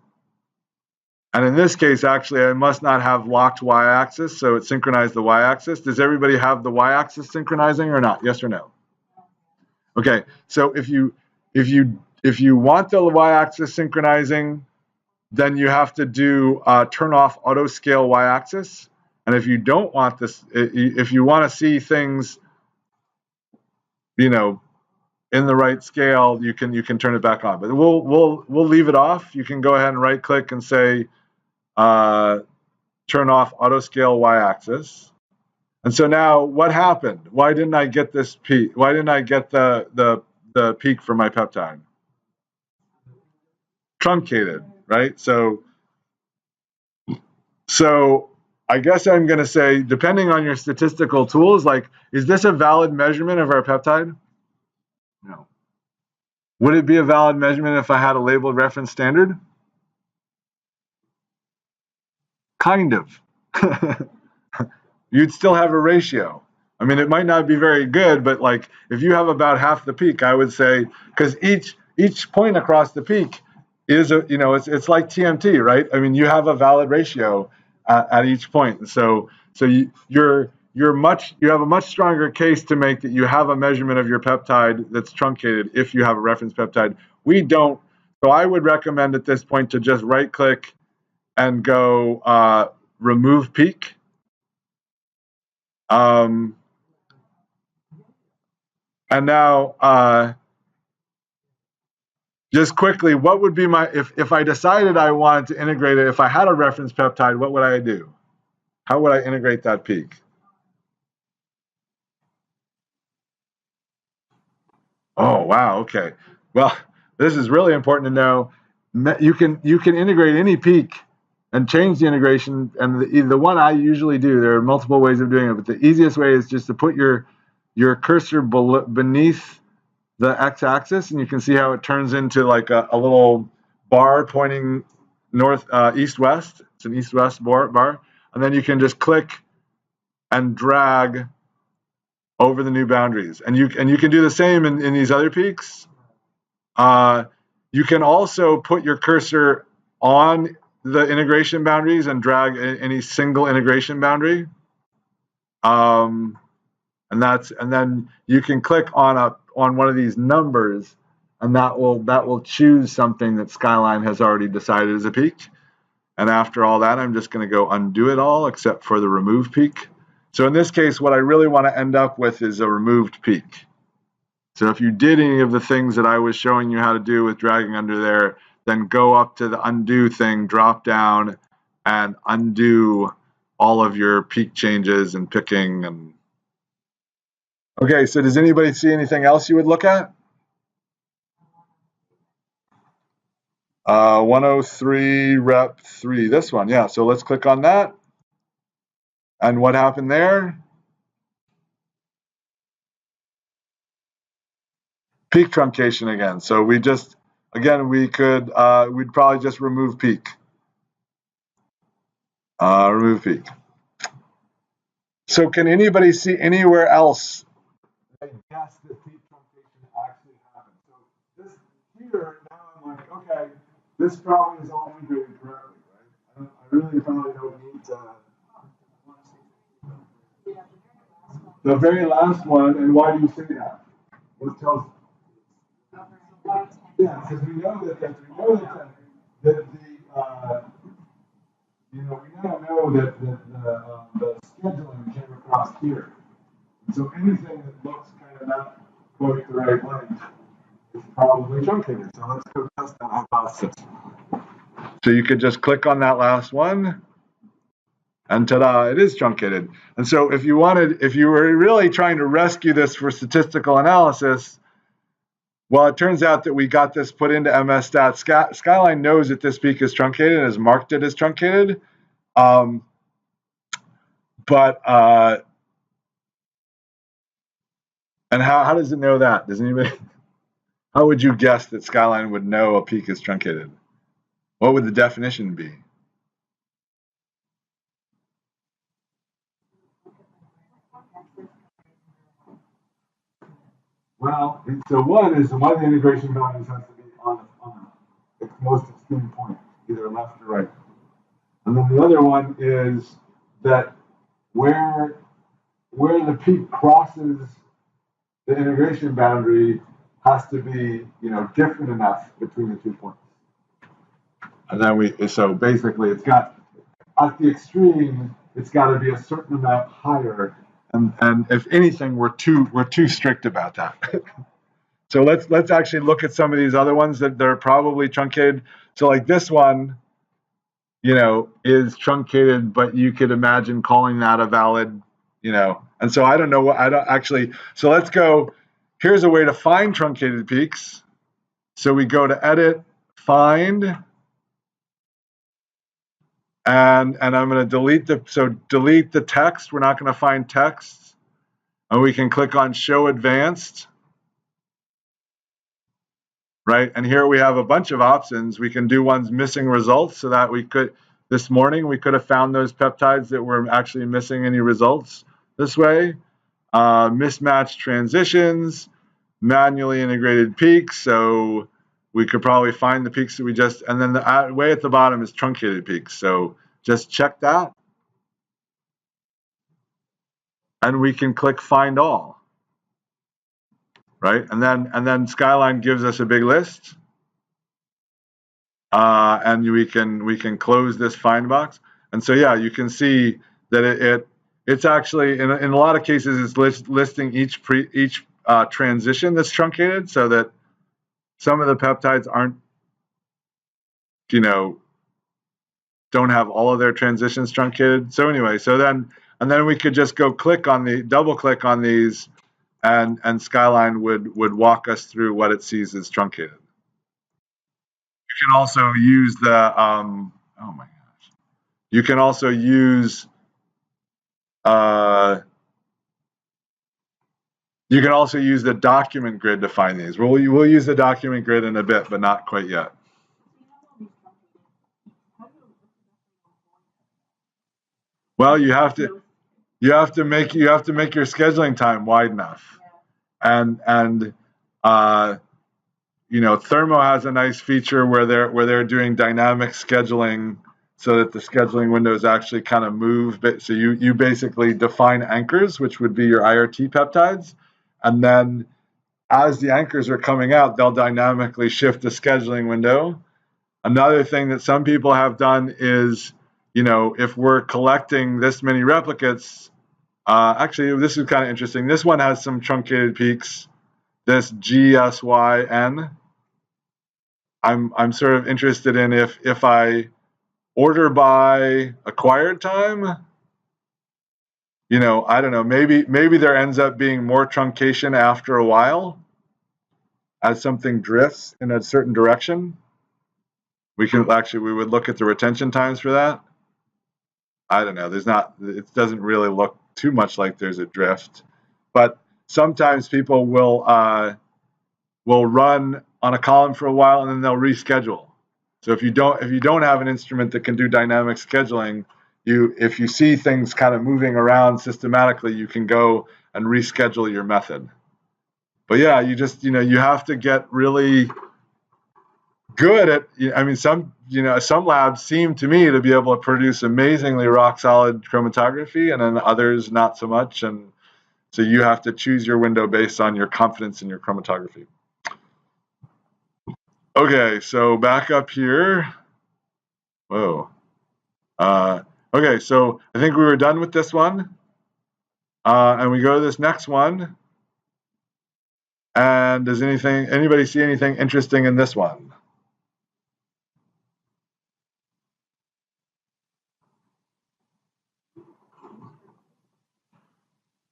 And in this case, actually, I must not have locked y-axis, so it synchronized the y-axis. Does everybody have the y-axis synchronizing or not? Yes or no? Okay, so if you want the y-axis synchronizing, then you have to do turn off Autoscale y-axis. And if you don't want this, if you want to see things, you know, in the right scale, you can turn it back on. But we'll leave it off. You can go ahead and right click and say turn off Autoscale y-axis. And so now what happened? Why didn't I get this peak? Why didn't I get the peak for my peptide? Truncated, right? So I guess I'm going to say, depending on your statistical tools, like, is this a valid measurement of our peptide? No. Would it be a valid measurement if I had a labeled reference standard? Kind of. You'd still have a ratio. I mean, it might not be very good, but like if you have about half the peak, I would say, because each point across the peak is a, you know, it's like TMT, right? I mean, you have a valid ratio at each point. So you have a much stronger case to make that you have a measurement of your peptide that's truncated if you have a reference peptide. We don't. So I would recommend at this point to just right click and go remove peak. And now just quickly, what would be my, if I decided I wanted to integrate it, if I had a reference peptide, what would I do? How would I integrate that peak? Oh, wow, okay. Well, this is really important to know. You can integrate any peak and change the integration. And the one I usually do, there are multiple ways of doing it, but the easiest way is just to put your cursor beneath the x-axis, and you can see how it turns into like a little bar pointing north, east-west. It's an east-west bar. And then you can just click and drag over the new boundaries. And you can do the same in these other peaks. You can also put your cursor on the integration boundaries and drag any single integration boundary. And then you can click on one of these numbers, and that will choose something that Skyline has already decided is a peak. And after all that, I'm just going to go undo it all except for the remove peak. So in this case, what I really want to end up with is a removed peak. So if you did any of the things that I was showing you how to do with dragging under there, then go up to the undo thing, drop down, and undo all of your peak changes and picking. And okay, so does anybody see anything else you would look at? 103 rep 3, this one, yeah. So let's click on that. And what happened there? Peak truncation again. So we just, again, we could, we'd probably just remove peak. Remove peak. So can anybody see anywhere else? I guess that peak truncation actually happened. So this here, now I'm like, okay, this probably is all integrated correctly, right? I really probably don't need to. The very last one, and why do you say that? What tells? Yeah, because we know that the you know, we now know that the scheduling came across here. And so anything that looks kind of not quite the right length is probably truncated. So let's go test that hypothesis. So you could just click on that last one, and ta-da, it is truncated. And so if you were really trying to rescue this for statistical analysis, well, it turns out that we got this put into MS Stats. Skyline knows that this peak is truncated and has marked it as truncated. And how does it know that? Does anybody? How would you guess that Skyline would know a peak is truncated? What would the definition be? Well, so one is why the integration boundaries has to be on its most extreme point, either left or right. And then the other one is that where the peak crosses the integration boundary has to be, you know, different enough between the 2 points. And then so basically it's got, at the extreme, it's got to be a certain amount higher. And if anything, we're too strict about that. So let's actually look at some of these other ones that they're probably truncated. So like this one, you know, is truncated, but you could imagine calling that a valid, you know. And so I don't know what, I don't actually, so let's go, here's a way to find truncated peaks. So we go to edit, find, and I'm going to delete the text. We're not going to find text. And we can click on show advanced. Right, and here we have a bunch of options. We can do ones missing results, so that we could, this morning, we could have found those peptides that were actually missing any results this way. Mismatched transitions, manually integrated peaks, so we could probably find the peaks that we just, and then the way at the bottom is truncated peaks, so just check that. And we can click find all. Right, and then Skyline gives us a big list, and we can close this find box. And so yeah, you can see that it's actually in a lot of cases it's listing each transition that's truncated, so that some of the peptides aren't, you know, don't have all of their transitions truncated. So anyway, and then we could just go double click on these. And Skyline would walk us through what it sees as truncated. You can also use the oh my gosh. You can also use the document grid to find these. We'll use the document grid in a bit, but not quite yet. Well, you have to make your scheduling time wide enough. And you know, Thermo has a nice feature where they're doing dynamic scheduling, so that the scheduling windows actually kind of move. So you basically define anchors, which would be your IRT peptides, and then as the anchors are coming out, they'll dynamically shift the scheduling window. Another thing that some people have done is, you know, if we're collecting this many replicates, actually, this is kind of interesting. This one has some truncated peaks. This GSYN. I'm sort of interested in if I order by acquired time, you know, I don't know, maybe there ends up being more truncation after a while as something drifts in a certain direction. we would look at the retention times for that. I don't know. It doesn't really look too much like there's a drift, but sometimes people will run on a column for a while and then they'll reschedule. So if you don't have an instrument that can do dynamic scheduling, if you see things kind of moving around systematically, you can go and reschedule your method. But yeah, you have to get really good at, I mean, some labs seem to me to be able to produce amazingly rock solid chromatography, and then others not so much. And so you have to choose your window based on your confidence in your chromatography. Okay, so back up here. Whoa. Okay, so I think we were done with this one. And we go to this next one. And does anybody see anything interesting in this one?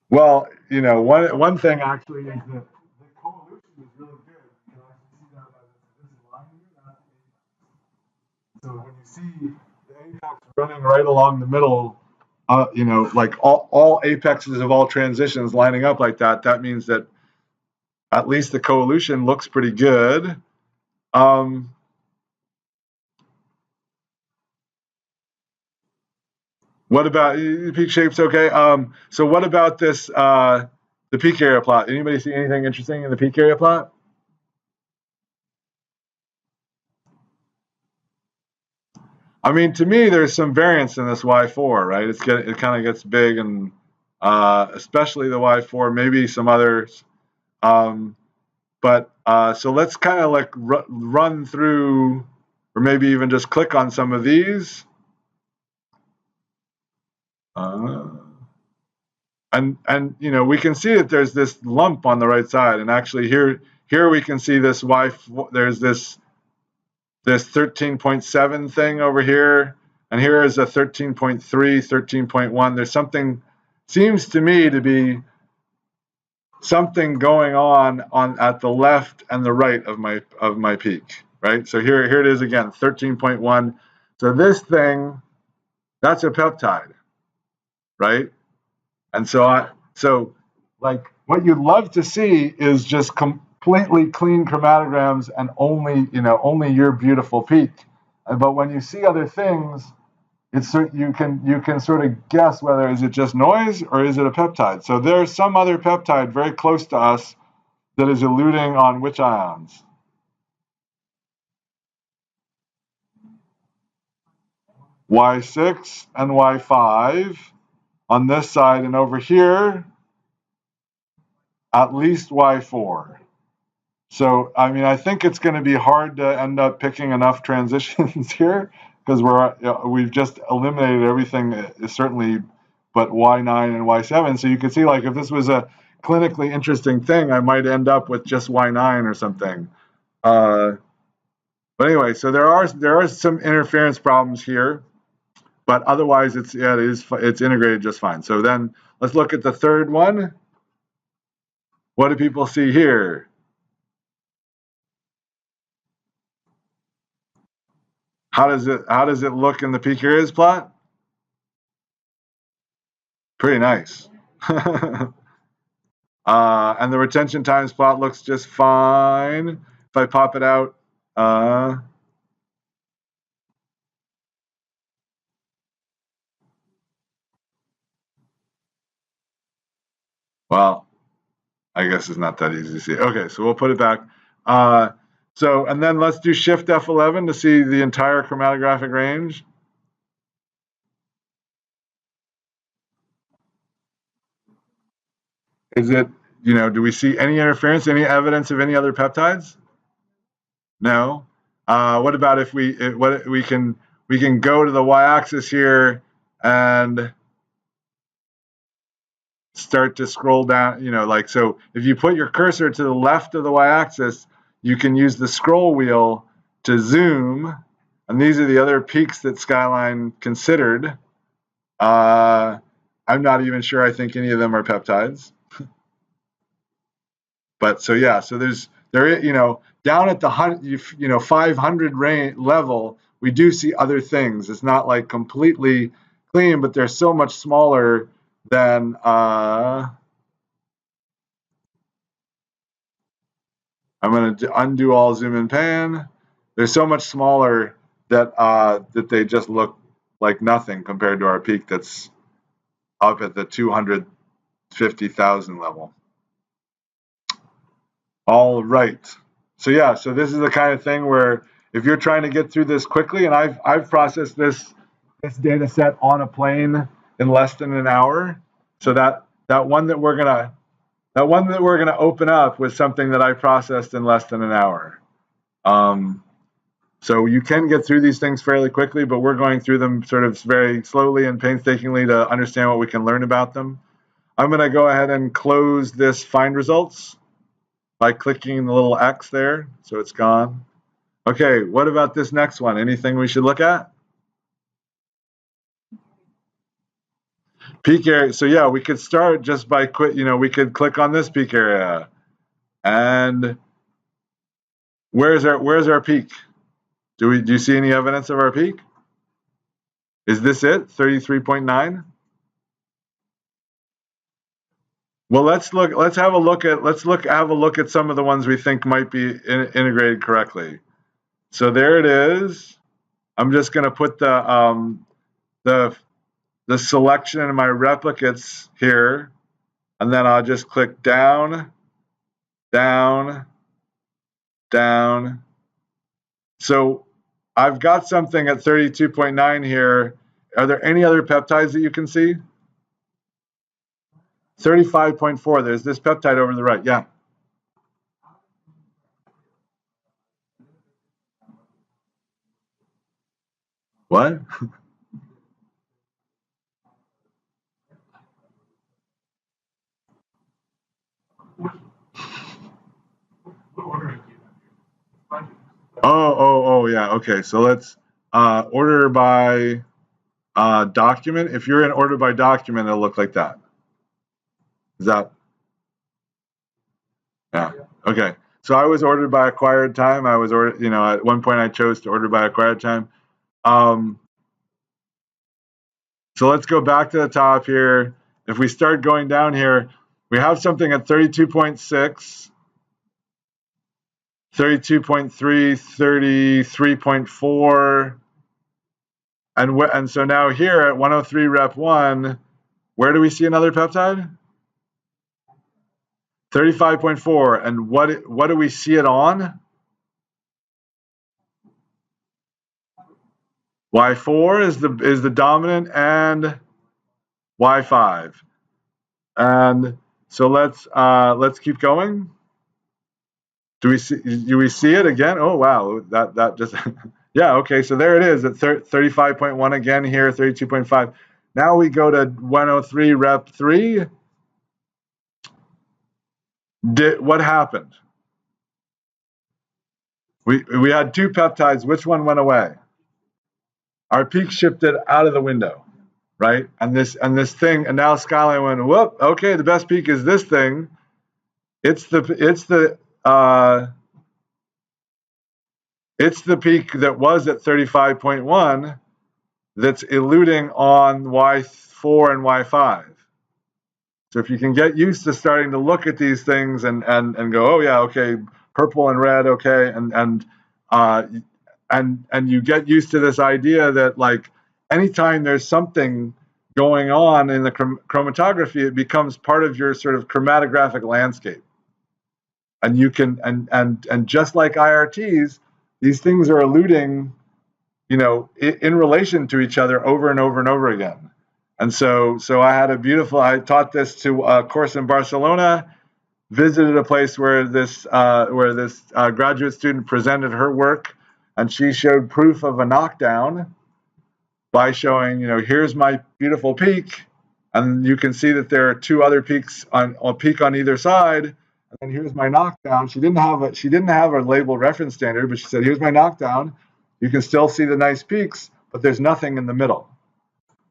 Well, one thing actually is that the coevolution is really good. You can actually see that by this line here. So when you see the apex running right along the middle, like all apexes of all transitions lining up like that, that means that at least the coevolution looks pretty good. What about the peak shape's okay? So what about this, the peak area plot? Anybody see anything interesting in the peak area plot? I mean, to me, there's some variance in this Y4, right? It kind of gets big, and especially the Y4, maybe some others. But so let's kind of like run through, or maybe even just click on some of these. And we can see that there's this lump on the right side, and actually here we can see this there's this 13.7 thing over here, and here is a 13.3, 13.1. There's something, seems to me to be something going on at the left and the right of my peak, right? So here it is again, 13.1. So this thing, that's a peptide, right? And so like what you'd love to see is just completely clean chromatograms and only your beautiful peak. But when you see other things, you can sort of guess whether is it just noise or is it a peptide. So there's some other peptide very close to us that is eluting on which ions? Y6 and Y5 on this side, and over here, at least Y4. So, I mean, I think it's going to be hard to end up picking enough transitions here because we've just eliminated everything, certainly, but Y9 and Y7. So you can see, like, if this was a clinically interesting thing, I might end up with just Y9 or something. But anyway, so there are some interference problems here, but otherwise it's integrated just fine. So then let's look at the third one. What do people see here? How does it look in the peak areas plot? Pretty nice. And the retention times plot looks just fine. If I pop it out, well, I guess it's not that easy to see. Okay, so we'll put it back. And then let's do Shift F11 to see the entire chromatographic range. Is it, do we see any interference, any evidence of any other peptides? No. What about if we can go to the y-axis here and start to scroll down, so if you put your cursor to the left of the y-axis, you can use the scroll wheel to zoom, and these are the other peaks that Skyline considered. I'm not even sure I think any of them are peptides. But so yeah, so there down at the 500 range level, we do see other things. It's not like completely clean, but they're so much smaller than I'm going to undo all zoom and pan. They're so much smaller that that they just look like nothing compared to our peak that's up at the 250,000 level. All right. So yeah, so this is the kind of thing where if you're trying to get through this quickly, and I've processed this data set on a plane in less than an hour. So that one that we're gonna open up was something that I processed in less than an hour. So you can get through these things fairly quickly, but we're going through them sort of very slowly and painstakingly to understand what we can learn about them. I'm going to go ahead and close this find results by clicking the little X there, so it's gone. Okay, what about this next one? Anything we should look at? Peak area. So yeah, we could start just by we could click on this peak area, and where's our peak? Do you see any evidence of our peak? Is this it? 33.9? Well, let's have a look at some of the ones we think might be integrated correctly. So there it is. I'm just going to put the selection in my replicates here, and then I'll just click down, down, down. So I've got something at 32.9 here. Are there any other peptides that you can see? 35.4, there's this peptide over the right, yeah. What? Oh, yeah, okay, so let's order by document. If you're in order by document, it'll look like that. Is that? Yeah. Okay. So I was ordered by acquired time. I was ordered, at one point I chose to order by acquired time. So let's go back to the top here. If we start going down here, we have something at 32.6, 32.3, 33.4. And so now here at 103 rep 1, where do we see another peptide? 35.4, and what do we see it on? Y4 is the dominant, and Y5. And so let's keep going. Do we see it again? Oh wow, that just yeah, okay, so there it is at 35.1 again here, 32.5. Now we go to 103 rep 3. What happened? We had two peptides. Which one went away? Our peak shifted out of the window, right? And this thing, and now Skyline went, whoop, okay, the best peak is this thing. It's the peak that was at 35.1 that's eluding on Y4 and Y5. So if you can get used to starting to look at these things and go, oh yeah, okay, purple and red, okay, and you get used to this idea that like anytime there's something going on in the chromatography, it becomes part of your sort of chromatographic landscape. And you can and just like IRTs, these things are eluding, in relation to each other over and over and over again. And so I taught this to a course in Barcelona, visited a place where this graduate student presented her work, and she showed proof of a knockdown by showing, here's my beautiful peak, and you can see that there are two other peaks a peak on either side, and then here's my knockdown. She didn't have a label reference standard, but she said, here's my knockdown. You can still see the nice peaks, but there's nothing in the middle.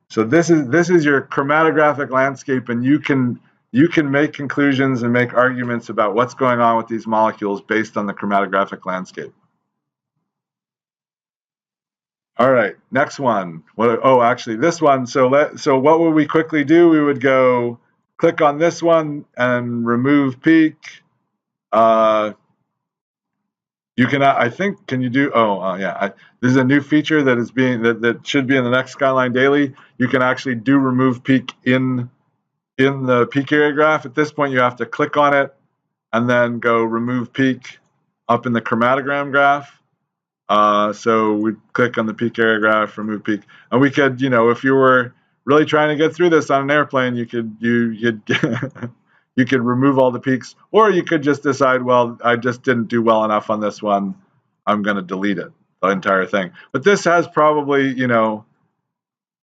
So this is your chromatographic landscape, and you can you can make conclusions and make arguments about what's going on with these molecules based on the chromatographic landscape. All right, next one. Oh, actually, this one. So what would we quickly do? We would go click on this one and remove peak. You can, I think, can you do? Yeah. This is a new feature that is being that should be in the next Skyline Daily. You can actually do remove peak in the peak area graph. At this point, you have to click on it and then go remove peak up in the chromatogram graph. So we click on the peak area graph, remove peak, and we could, if you were really trying to get through this on an airplane, you could you could remove all the peaks, or you could just decide, well, I just didn't do well enough on this one, I'm going to delete it, the entire thing. But this has probably,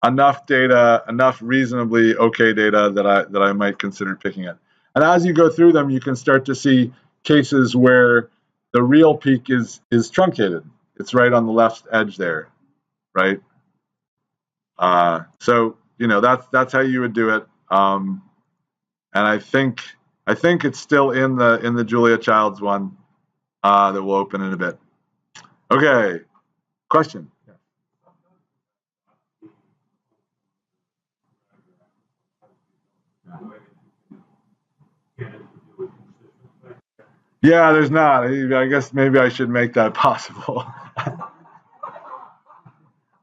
enough data, enough reasonably okay data that I might consider picking it. And as you go through them, you can start to see cases where the real peak is truncated. It's right on the left edge there, right? So that's how you would do it. And I think it's still in the Julia Childs one that we'll open in a bit. Okay, question. Yeah, there's not. I guess maybe I should make that possible.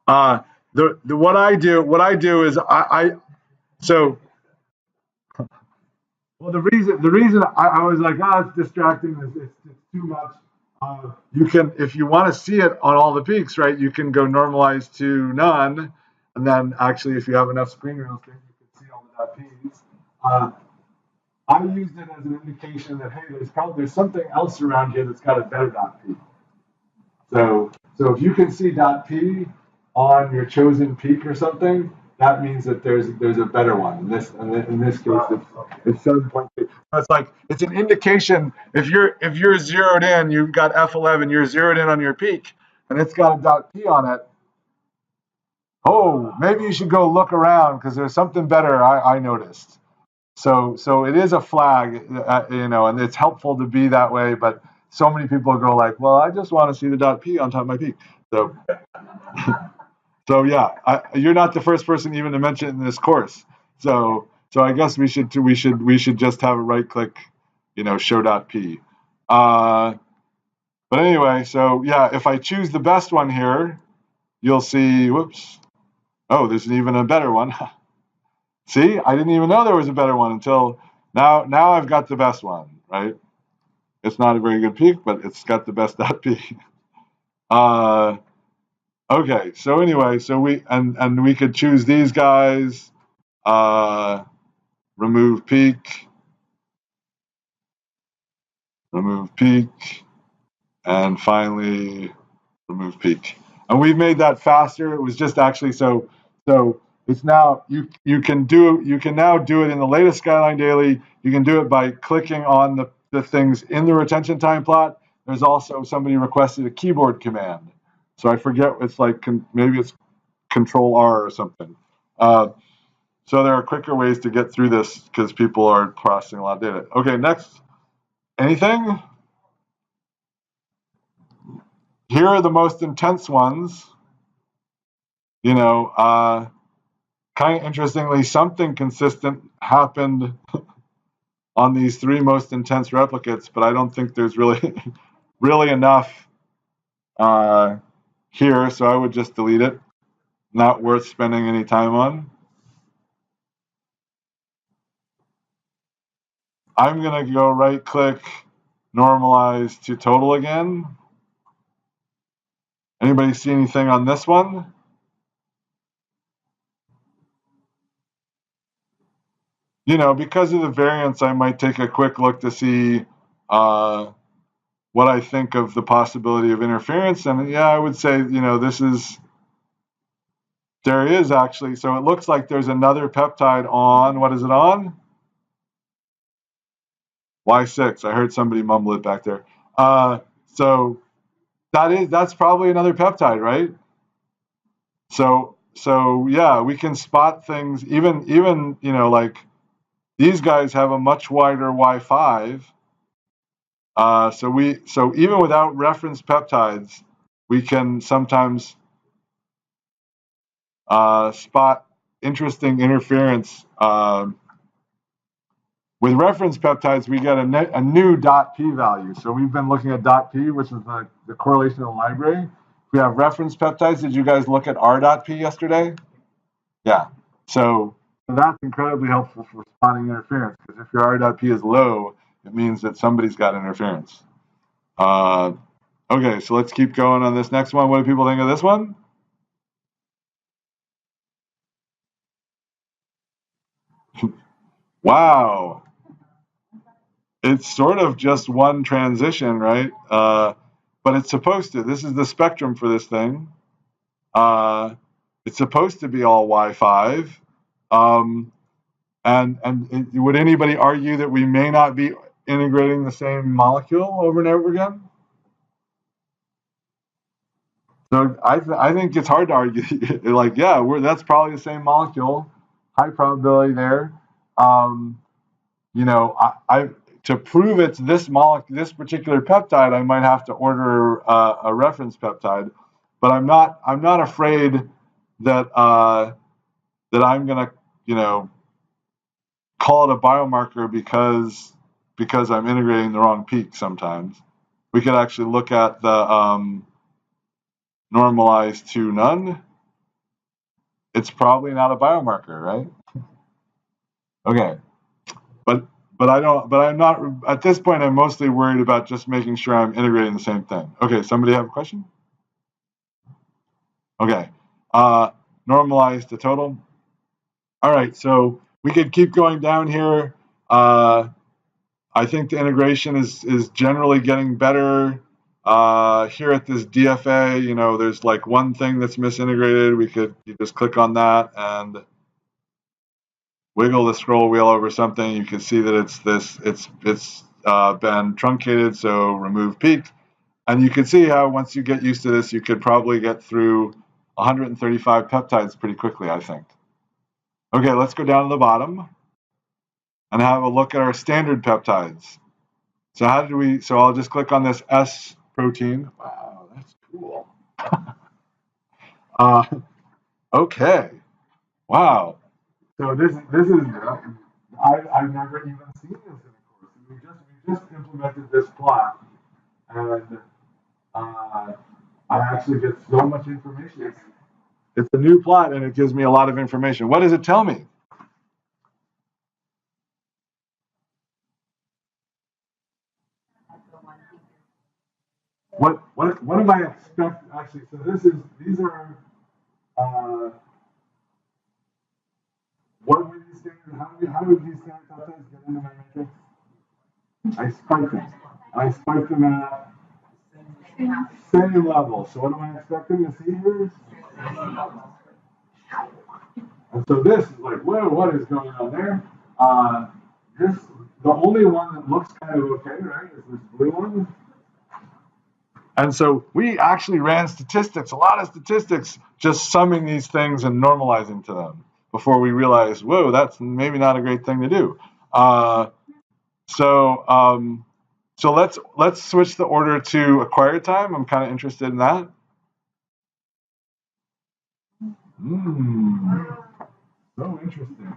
What I do is well, the reason I was like, it's distracting. It's too much. You can, if you want to see it on all the peaks, right? You can go normalize to none, and then actually, if you have enough screen real estate, you can see all the .ps. I used it as an indication that, hey, there's something else around here that's got a better .p. So if you can see .p on your chosen peak or something, that means that there's a better one. In this case, it's 7.2. So it's an indication. If you're zeroed in, you've got F11, you're zeroed in on your peak, and it's got a .p on it. Oh, maybe you should go look around because there's something better I noticed. So it is a flag, and it's helpful to be that way. But so many people go like, well, I just want to see the .p on top of my peak. So, so yeah, you're not the first person even to mention it in this course. So I guess we should just have a right click, show .p. But anyway, so yeah, if I choose the best one here, you'll see. Whoops. Oh, there's even a better one. See, I didn't even know there was a better one until now. Now I've got the best one, right? It's not a very good peak, but it's got the best .p. Okay, so anyway, so we could choose these guys, remove peak, and finally remove peak. And we've made that faster. It was just actually so it's now you can now do it in the latest Skyline Daily. You can do it by clicking on the things in the retention time plot. There's also somebody requested a keyboard command. So I forget, it's like maybe it's Control R or something. So there are quicker ways to get through this because people are processing a lot of data. Okay, next. Anything? Here are the most intense ones. Kind of interestingly, something consistent happened on these three most intense replicates, but I don't think there's really enough here, so I would just delete it. Not worth spending any time on. I'm going to go right click, normalize to total again. Anybody see anything on this one? Because of the variance, I might take a quick look to see what I think of the possibility of interference. And yeah, I would say, there is actually, so it looks like there's another peptide on, what is it on? Y6, I heard somebody mumble it back there. So that's probably another peptide, right? So yeah, we can spot things, even like these guys have a much wider Y5. So even without reference peptides, we can sometimes spot interesting interference. With reference peptides, we get a new dot P value. So we've been looking at dot P, which is the correlation in the library. We have reference peptides. Did you guys look at R dot P yesterday? Yeah. So that's incredibly helpful for spotting interference, because if your R dot P is low, it means that somebody's got interference. Okay, so let's keep going on this next one. What do people think of this one? Wow. It's sort of just one transition, right? But it's supposed to. This is the spectrum for this thing. It's supposed to be all Y5. Would anybody argue that we may not be integrating the same molecule over and over again? So I think it's hard to argue. Like, yeah, that's probably the same molecule. High probability there. You know, to prove it's this particular peptide, I might have to order a reference peptide. But I'm not afraid that that I'm gonna, you know, call it a biomarker because I'm integrating the wrong peak sometimes. We could actually look at the normalize to none. It's probably not a biomarker, right? Okay. But I'm not, at this point, I'm mostly worried about just making sure I'm integrating the same thing. Okay, somebody have a question? Okay. Normalize the total. All right, so we could keep going down here. I think the integration is generally getting better. Here at this DFA, you know, there's like one thing that's misintegrated. You just click on that and wiggle the scroll wheel over something. You can see that it's been truncated, so remove peak. And you can see how once you get used to this, you could probably get through 135 peptides pretty quickly, I think. Okay, let's go down to the bottom and have a look at our standard peptides. So I'll just click on this S protein. Wow, that's cool. Okay. Wow. So this is I've never even seen this in a course. We just implemented this plot, and I actually get so much information. It's a new plot, and it gives me a lot of information. What does it tell me? What am I expecting? Actually, so these are what were these standard? How did these standard peptides get into my matrix? I spiked them at same level. So what am I expecting to see here? And so this is like, whoa, what is going on there? The only one that looks kind of okay, right, is this blue one. And so we actually ran statistics, a lot of statistics, just summing these things and normalizing to them before we realized, whoa, that's maybe not a great thing to do. So let's switch the order to acquired time. I'm kind of interested in that. So interesting.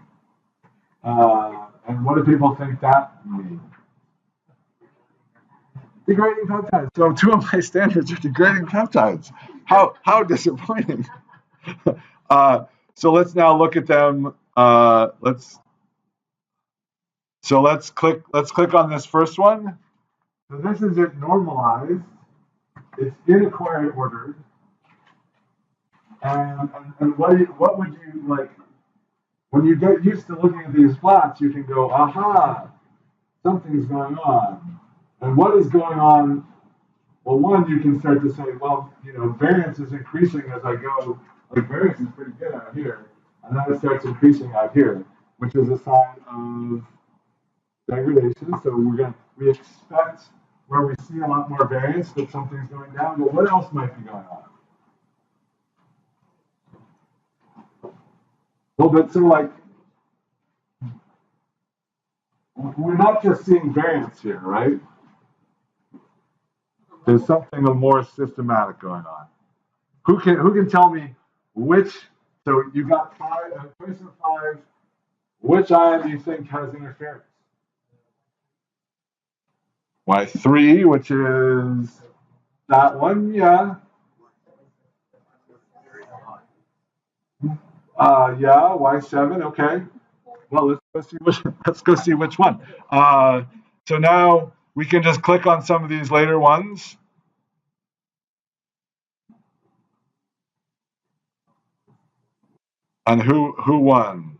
And what do people think that means? Degrading peptides. So two of my standards are degrading peptides. How disappointing. So let's now look at them. Let's click on this first one. So this is it normalized. It's in acquired order. And what would you like? When you get used to looking at these plots, you can go, aha, something's going on. And what is going on? Well, one, you can start to say, well, you know, variance is increasing as I go. Like, variance is pretty good out here. And then it starts increasing out here, which is a sign of degradation. So we expect where we see a lot more variance that something's going down. But what else might be going on? Well, but so like, we're not just seeing variance here, right? There's something more systematic going on. Who can tell me which? So you got choice of 5. Which ion do you think has interference? Y3, which is that one, yeah. Yeah, Y7, okay. Well, let's go see which one. So now we can just click on some of these later ones. And who won?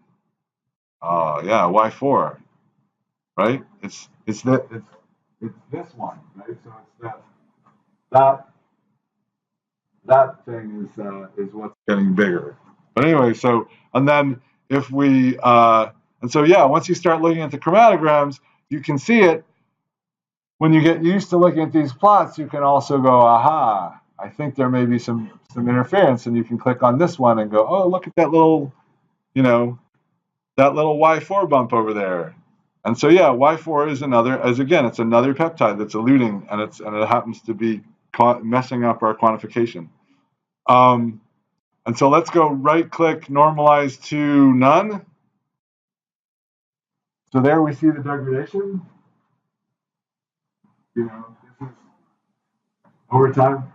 Yeah, Y4, right? It's this one, right? So it's that thing is what's getting bigger. But anyway, so and then if we and so yeah, once you start looking at the chromatograms, you can see it. When you get used to looking at these plots, you can also go, aha, I think there may be some interference, and you can click on this one and go, oh, look at that little, that little Y4 bump over there. And so yeah, Y4 is it's another peptide that's eluting, and it happens to be messing up our quantification. And so let's go right-click, normalize to none. So there we see the degradation. This is over time.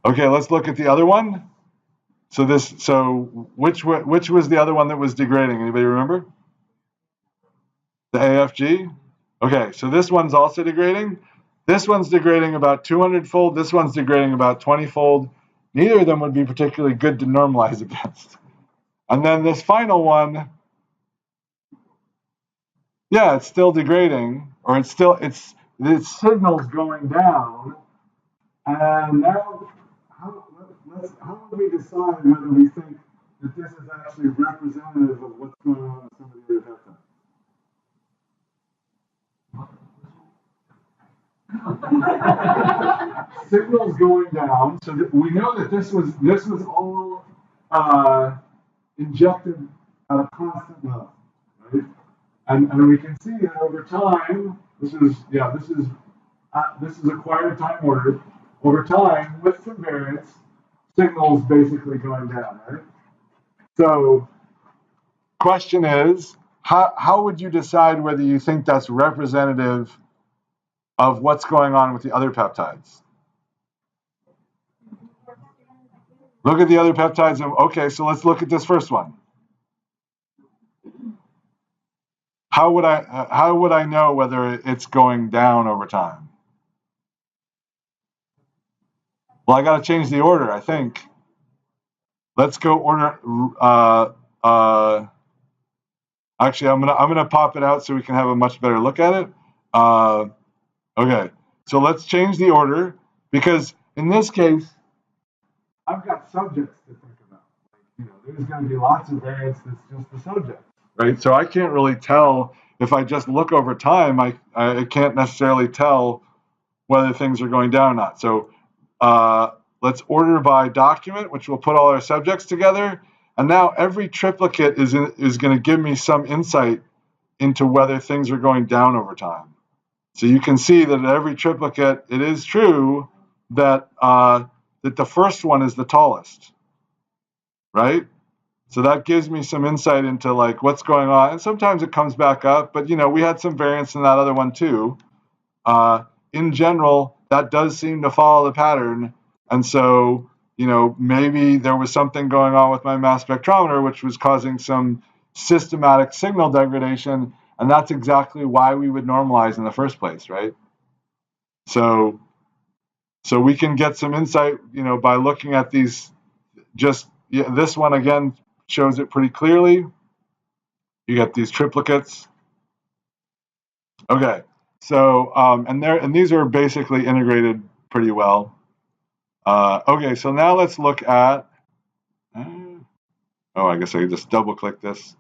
Okay, let's look at the other one. So which was the other one that was degrading? Anybody remember? The AFG? Okay, so this one's also degrading. This one's degrading about 200-fold. This one's degrading about 20-fold. Neither of them would be particularly good to normalize against. And then this final one, yeah, it's still degrading, or its signal's going down. And now, how would we decide whether we think that this is actually representative of what's going on with some of the other peptides? Signal's going down, so that we know that this was all injected at a constant level, right? And we can see that over time, this is acquired time order. Over time, with some variance, signal's basically going down, right? So, question is, how would you decide whether you think that's representative of what's going on with the other peptides? Look at the other peptides. Okay, so let's look at this first one. How would I know whether it's going down over time? Well, I got to change the order, I think. Let's go order. Actually, I'm gonna pop it out so we can have a much better look at it. Okay, so let's change the order, because in this case, I've got subjects to think about. There's going to be lots of variance that's just the subject, right? So I can't really tell if I just look over time. I can't necessarily tell whether things are going down or not. So let's order by document, which will put all our subjects together. And now every triplicate is going to give me some insight into whether things are going down over time. So you can see that at every triplicate, it is true that that the first one is the tallest, right? So that gives me some insight into like what's going on. And sometimes it comes back up, but we had some variance in that other one too. In general, that does seem to follow the pattern. And so, maybe there was something going on with my mass spectrometer, which was causing some systematic signal degradation. And that's exactly why we would normalize in the first place, right? So we can get some insight, by looking at these. This one again shows it pretty clearly. You get these triplicates. Okay, so and these are basically integrated pretty well. Okay, so now let's look at. I guess I can just double click this,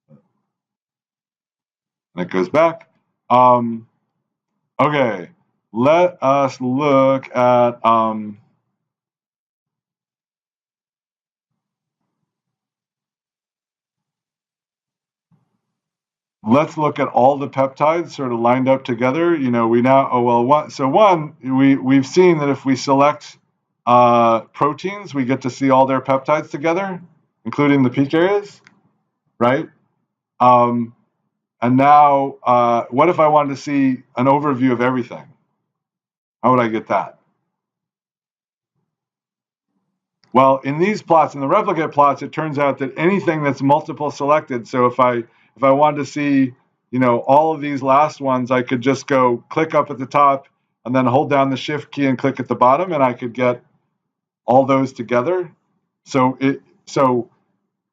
and it goes back. Okay, let us look at let's look at all the peptides sort of lined up together. You know, we now, we've seen that if we select proteins, we get to see all their peptides together, including the peak areas, right? And now, what if I wanted to see an overview of everything? How would I get that? Well, in these plots, in the replicate plots, it turns out that anything that's multiple selected, so if I wanted to see, you know, all of these last ones, I could just go click up at the top and then hold down the shift key and click at the bottom, and I could get all those together. So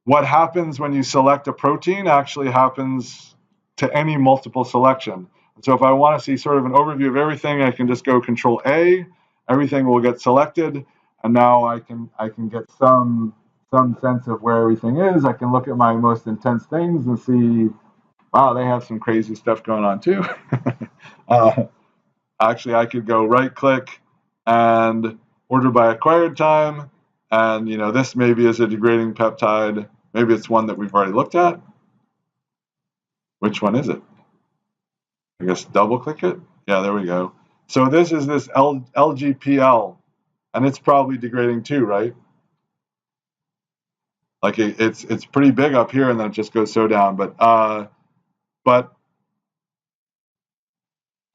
what happens when you select a protein actually happens to any multiple selection. So if I want to see sort of an overview of everything, I can just go Control A, everything will get selected, and now I can get some sense of where everything is. I can look at my most intense things and see, wow, they have some crazy stuff going on too. Actually, I could go right click and order by acquired time, and you know, this maybe is a degrading peptide. Maybe it's one that we've already looked at. Which one is it? I guess double click it. Yeah, there we go. So this is this LGPL, and it's probably degrading too, right? Like it's pretty big up here, and then it just goes so down. But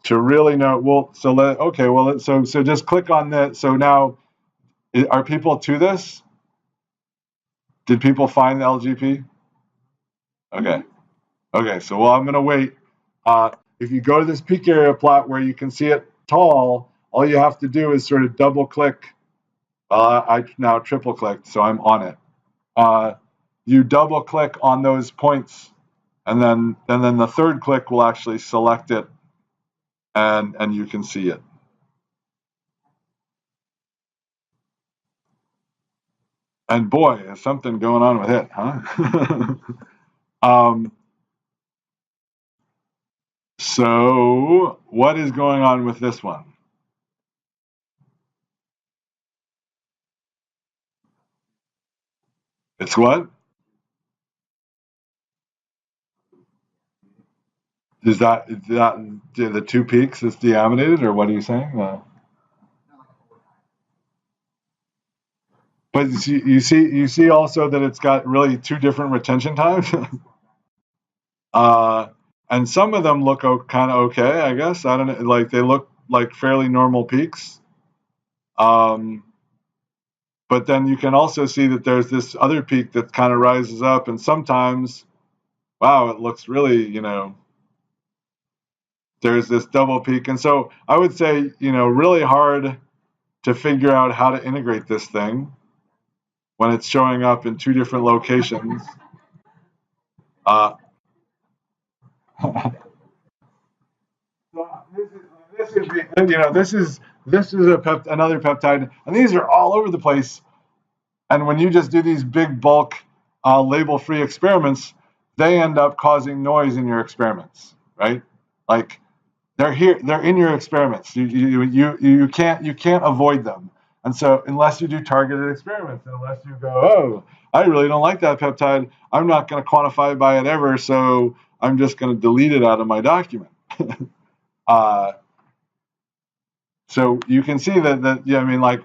to really know, well, so just click on that. So now, are people to this? Did people find the LGP? Okay. So well, I'm gonna wait. If you go to this peak area plot where you can see it tall, all you have to do is sort of double click. I now triple clicked, so I'm on it. You double click on those points, and then the third click will actually select it, and you can see it. And boy, there's something going on with it, huh? So what is going on with this one? It's what? Is that the two peaks is deaminated, or what are you saying? But you see also that it's got really two different retention times. And some of them look kind of okay, I guess. I don't know, like they look like fairly normal peaks. But then you can also see that there's this other peak that kind of rises up, and sometimes, wow, it looks really, you know, there's this double peak. And so I would say, you know, really hard to figure out how to integrate this thing when it's showing up in two different locations. This is another peptide, and these are all over the place. And when you just do these big bulk label-free experiments, they end up causing noise in your experiments, right? Like they're in your experiments. You can't avoid them. And so unless you do targeted experiments, unless you go, oh, I really don't like that peptide, I'm not going to quantify by it ever, so I'm just going to delete it out of my document. So you can see that yeah, I mean, like,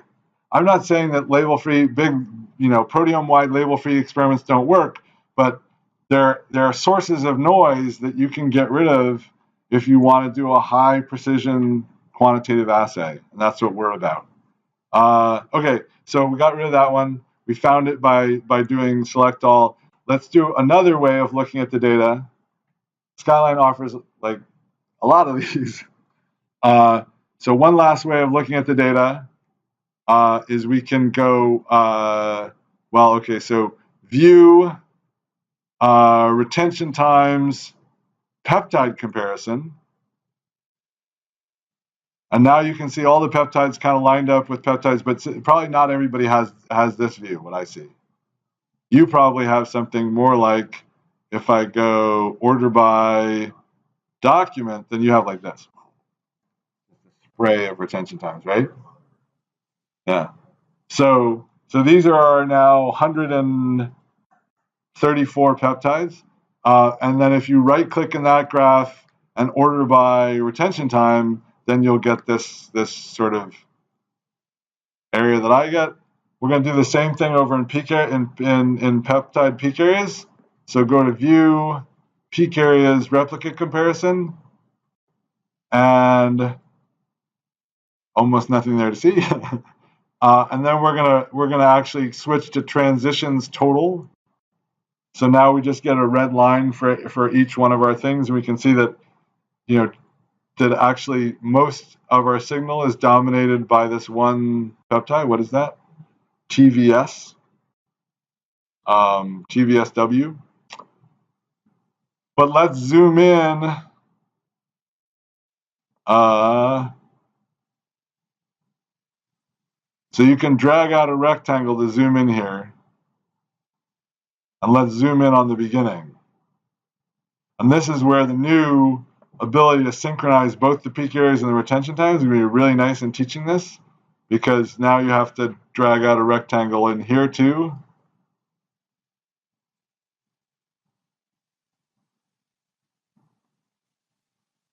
I'm not saying that label-free, big, you know, proteome-wide label-free experiments don't work, but there are sources of noise that you can get rid of if you want to do a high precision quantitative assay, and that's what we're about. Okay, so we got rid of that one. We found it by doing select all. Let's do another way of looking at the data. Skyline offers like a lot of these. So one last way of looking at the data is we can go, so view retention times peptide comparison. And now you can see all the peptides kind of lined up with peptides, but probably not everybody has this view, what I see. You probably have something more like, if I go order by document, then you have like this. Spray of retention times, right? Yeah. So these are our now 134 peptides. And then if you right-click in that graph and order by retention time, then you'll get this sort of area that I get. We're going to do the same thing over in peak in peptide peak areas. So go to View, Peak Areas, Replicate Comparison, and almost nothing there to see. And then we're gonna actually switch to Transitions Total. So now we just get a red line for each one of our things, and we can see that, you know, that actually most of our signal is dominated by this one peptide. What is that? TVS. TVSW. But let's zoom in. So you can drag out a rectangle to zoom in here. And let's zoom in on the beginning. And this is where the new ability to synchronize both the peak areas and the retention times is going to be really nice in teaching this, because now you have to drag out a rectangle in here too.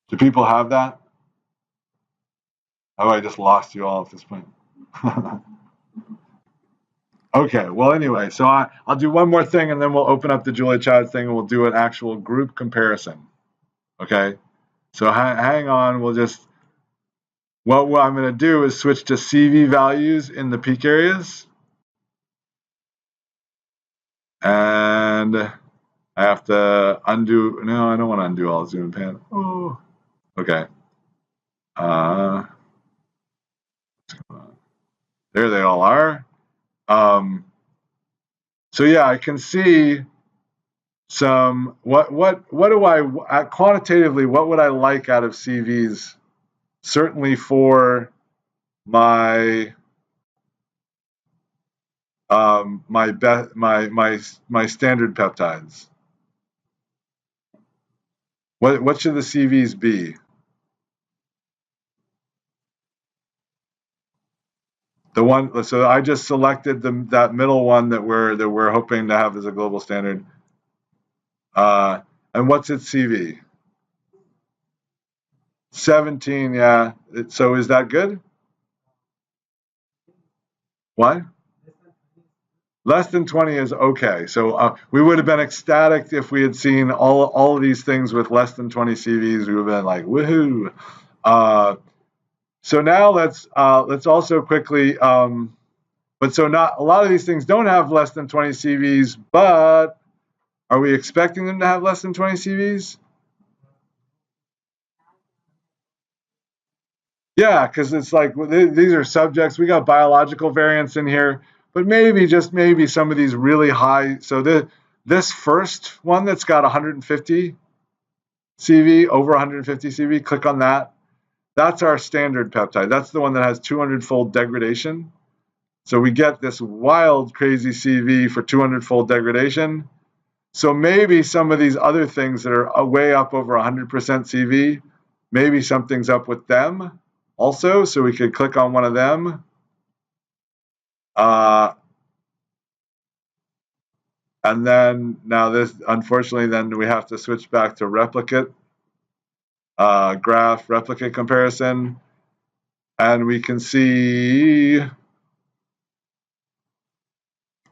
Do people have that? Oh, I just lost you all at this point. Okay, well, anyway, so I'll do one more thing, and then we'll open up the Julia Child thing, and we'll do an actual group comparison. Okay, so hang on. We'll just, what I'm going to do is switch to CV values in the peak areas. And I have to undo, no, I don't want to undo all zoom and pan. Oh, okay. There they all are. So yeah, I can see some, what do I, quantitatively, what would I like out of CVs? Certainly for my my standard peptides. What should the CVs be? The one, so I just selected that middle one that we're hoping to have as a global standard. And what's its CV? 17, yeah. So is that good? What? Less than 20 is okay. So we would have been ecstatic if we had seen all of these things with less than 20 CVs. We would have been like, woohoo. So now let's also quickly, but so not a lot of these things don't have less than 20 CVs, but are we expecting them to have less than 20 CVs? Yeah, because it's like these are subjects. We got biological variants in here, but maybe, just maybe, some of these really high. So this first one that's got 150 CV, over 150 CV, click on that. That's our standard peptide. That's the one that has 200-fold degradation. So we get this wild, crazy CV for 200-fold degradation. So maybe some of these other things that are way up over 100% CV, maybe something's up with them also. So we could click on one of them. And then now this, unfortunately, then we have to switch back to replicate, graph, replicate comparison. And we can see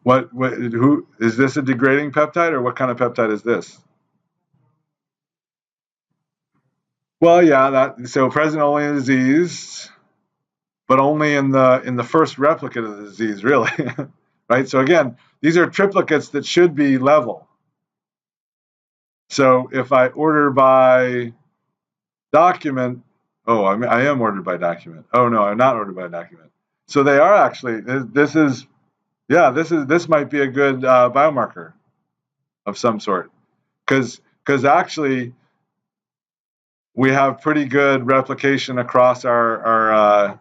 who is this, a degrading peptide, or what kind of peptide is this? Well, yeah, so present only in disease, but only in the first replicate of the disease, really. Right? So again, these are triplicates that should be level. So if I order by document, oh, I am ordered by document. Oh no, I'm not ordered by document. So they are actually, this might be a good biomarker of some sort, because actually we have pretty good replication across our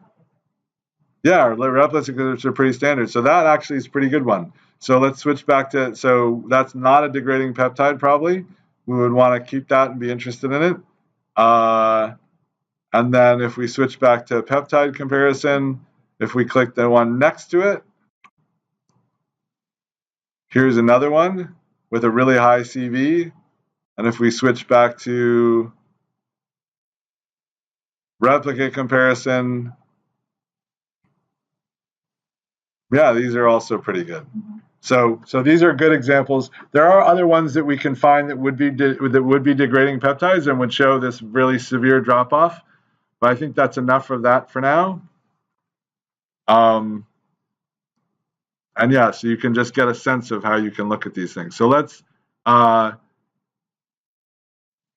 replicates are pretty standard. So that actually is a pretty good one. So let's switch back to, so that's not a degrading peptide probably. We would want to keep that and be interested in it. And then if we switch back to peptide comparison, if we click the one next to it, here's another one with a really high CV. And if we switch back to replicate comparison, yeah, these are also pretty good. So these are good examples. There are other ones that we can find that would be degrading peptides and would show this really severe drop-off. But I think that's enough of that for now. And yeah, so you can just get a sense of how you can look at these things. So let's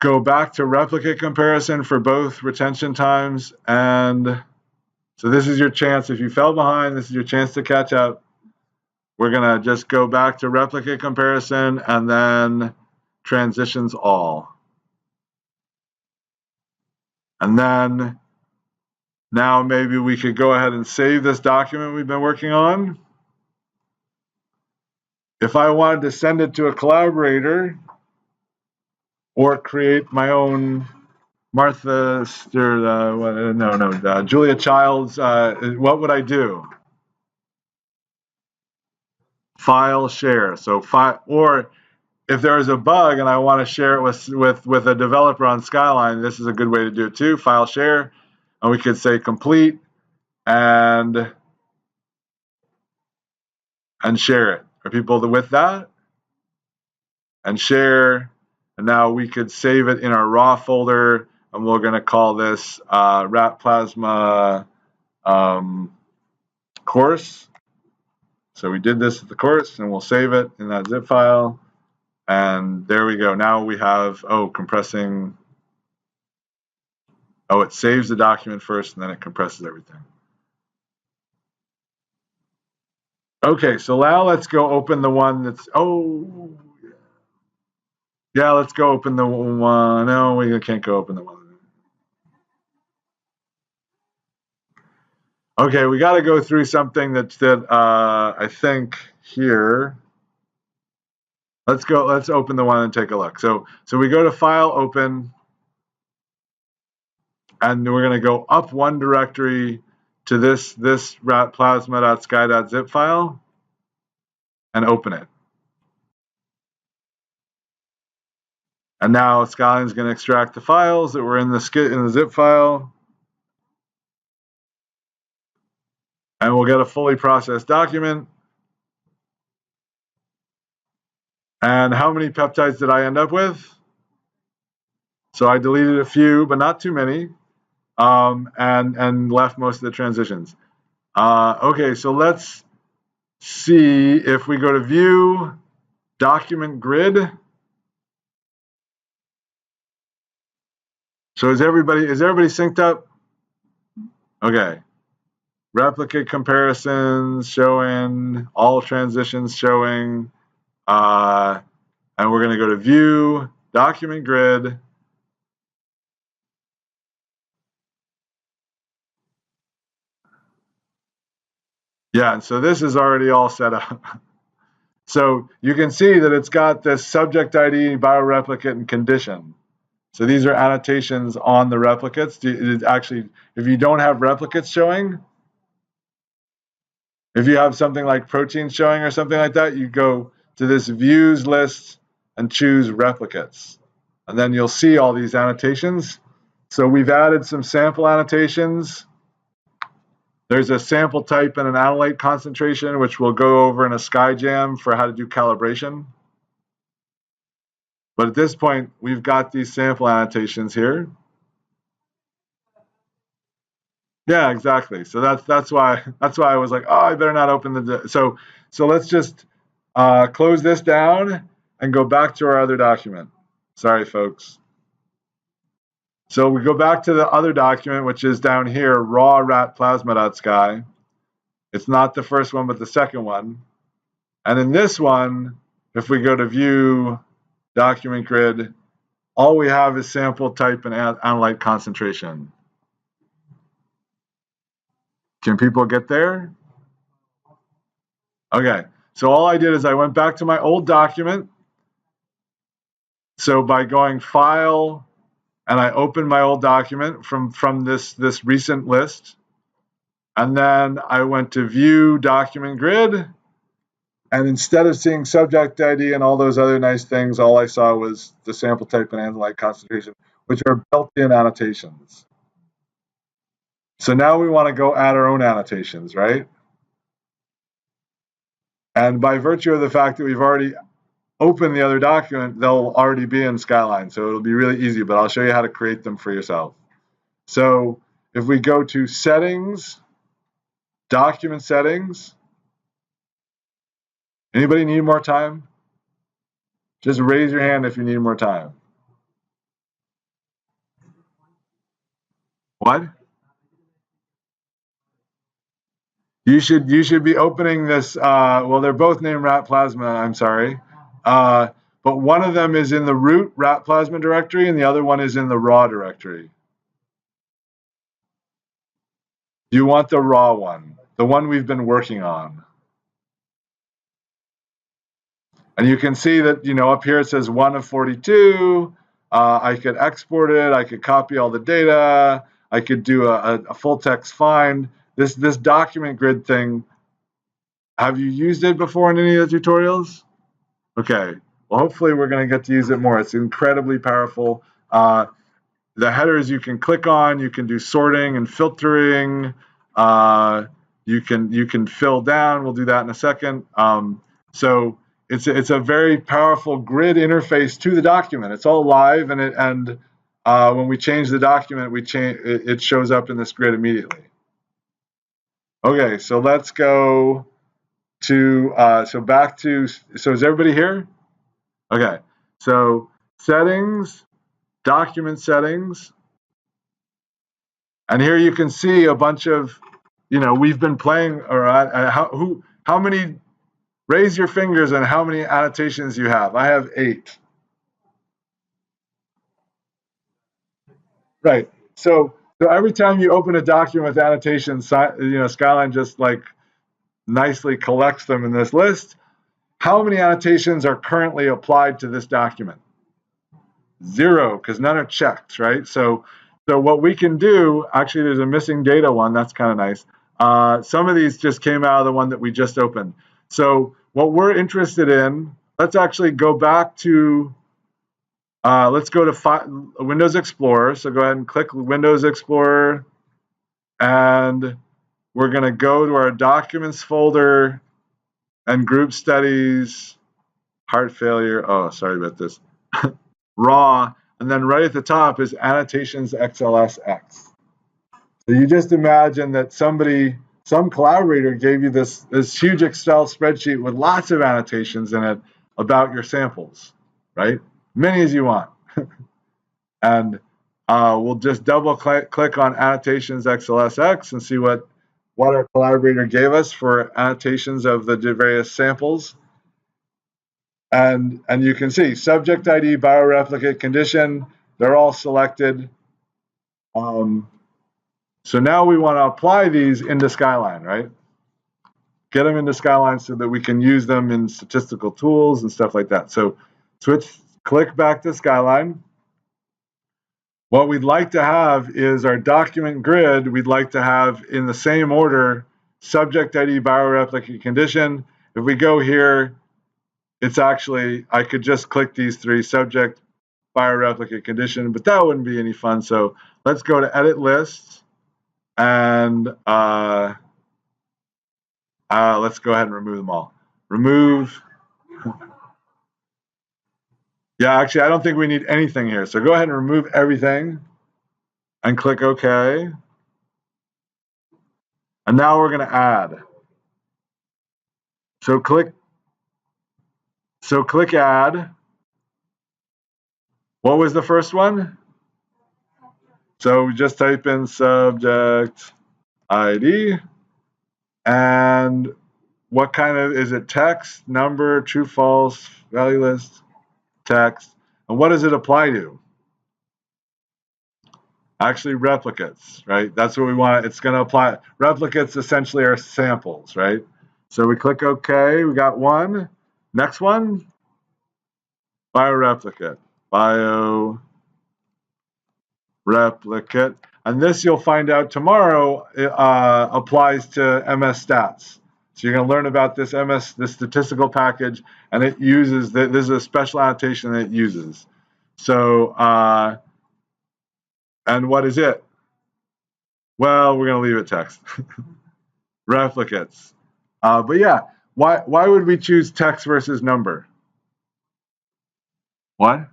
go back to replicate comparison for both retention times. And so this is your chance. If you fell behind, this is your chance to catch up. We're going to just go back to replicate comparison and then transitions all. And then now maybe we could go ahead and save this document we've been working on. If I wanted to send it to a collaborator or create my own Julia Childs, what would I do? File share. So or if there's a bug and I want to share it with a developer on Skyline, this is a good way to do it too. File share, and we could say complete and share it. Are people with that? And share, and now we could save it in our raw folder, and we're going to call this rat plasma course. So we did this at the course, and we'll save it in that zip file. And there we go. Now we have, compressing. Oh, it saves the document first, and then it compresses everything. Okay, so now let's go open the one that's, yeah, let's go open the one. No, we can't go open the one. Okay, we got to go through something that I think here. Let's open the one and take a look. So we go to File, Open, and we're going to go up one directory to this ratplasma.sky.zip file and open it. And now Skyline's going to extract the files that were in the zip file. And we'll get a fully processed document. And how many peptides did I end up with? So I deleted a few, but not too many, and left most of the transitions. Okay, so let's see if we go to View, Document Grid. So is everybody synced up? Okay. Replicate comparisons showing, all transitions showing, and we're going to go to View, Document Grid. Yeah, and so this is already all set up. So you can see that it's got this subject ID, bioreplicate, and condition. So these are annotations on the replicates. Actually, if you don't have replicates showing, if you have something like protein showing or something like that, you go to this views list and choose replicates. And then you'll see all these annotations. So we've added some sample annotations. There's a sample type and an analyte concentration, which we'll go over in a SkyJam for how to do calibration. But at this point, we've got these sample annotations here. Yeah, exactly. So that's why I was like, I better not open the. So let's just close this down and go back to our other document. Sorry, folks. So we go back to the other document, which is down here, raw rat plasma.sky. It's not the first one, but the second one. And in this one, if we go to View, Document Grid, all we have is sample type and analyte concentration. Can people get there? Okay, so all I did is I went back to my old document. So by going File, and I opened my old document from this recent list, and then I went to View, Document Grid, And instead of seeing subject ID and all those other nice things, all I saw was the sample type and analyte concentration, which are built-in annotations. So now we want to go add our own annotations, right? And by virtue of the fact that we've already opened the other document, they'll already be in Skyline. So it'll be really easy, but I'll show you how to create them for yourself. So if we go to settings, document settings, anybody need more time? Just raise your hand if you need more time. What? You should be opening this. Well, they're both named rat plasma. I'm sorry, but one of them is in the root rat plasma directory, and the other one is in the raw directory. You want the raw one, the one we've been working on. And you can see that, up here it says 1 of 42. I could export it. I could copy all the data. I could do a full text find. This document grid thing, have you used it before in any of the tutorials? Okay. Well, hopefully we're going to get to use it more. It's incredibly powerful. The headers you can click on. You can do sorting and filtering. You can fill down. We'll do that in a second. So it's a very powerful grid interface to the document. It's all live, and when we change the document, it shows up in this grid immediately. Okay, so let's go to back to. So is everybody here? Okay, so settings, document settings, and here you can see a bunch of, we've been playing. Or how many? Raise your fingers on how many annotations you have. I have 8. Right. So every time you open a document with annotations, Skyline just like nicely collects them in this list. How many annotations are currently applied to this document? 0, because none are checked, right? So what we can do, actually there's a missing data one, that's kind of nice. Some of these just came out of the one that we just opened. So what we're interested in, let's actually go back to, let's go to Windows Explorer. So go ahead and click Windows Explorer, and we're going to go to our Documents folder and Group Studies, Heart Failure. Oh, sorry about this. Raw, and then right at the top is Annotations XLSX. So you just imagine that some collaborator gave you this huge Excel spreadsheet with lots of annotations in it about your samples, right? Many as you want. And we'll just double click on Annotations XLSX and see what our collaborator gave us for annotations of the various samples. And you can see subject ID, bioreplicate, condition, they're all selected. So now we want to apply these into Skyline, right? Get them into Skyline so that we can use them in statistical tools and stuff like that. So click back to Skyline. What we'd like to have is our document grid. We'd like to have in the same order, subject ID, bioreplicate, condition. If we go here, it's actually, I could just click these 3, subject, bioreplicate, condition, but that wouldn't be any fun. So let's go to edit lists, and let's go ahead and remove them all. Remove. Yeah, actually, I don't think we need anything here. So go ahead and remove everything and click OK. And now we're going to add. So click add. What was the first one? So we just type in subject ID. And what kind of, is it text, number, true, false, value list, text? And what does it apply to? Actually, replicates, right? That's what we want. It's going to apply. Replicates essentially are samples, right? So we click OK. We got one. Next one, bioreplicate. Bioreplicate. And this you'll find out tomorrow applies to MS Stats. So you're going to learn about this this statistical package, and it uses, this is a special annotation that it uses. So, and what is it? Well, we're going to leave it text. Replicates. But yeah, why would we choose text versus number? What?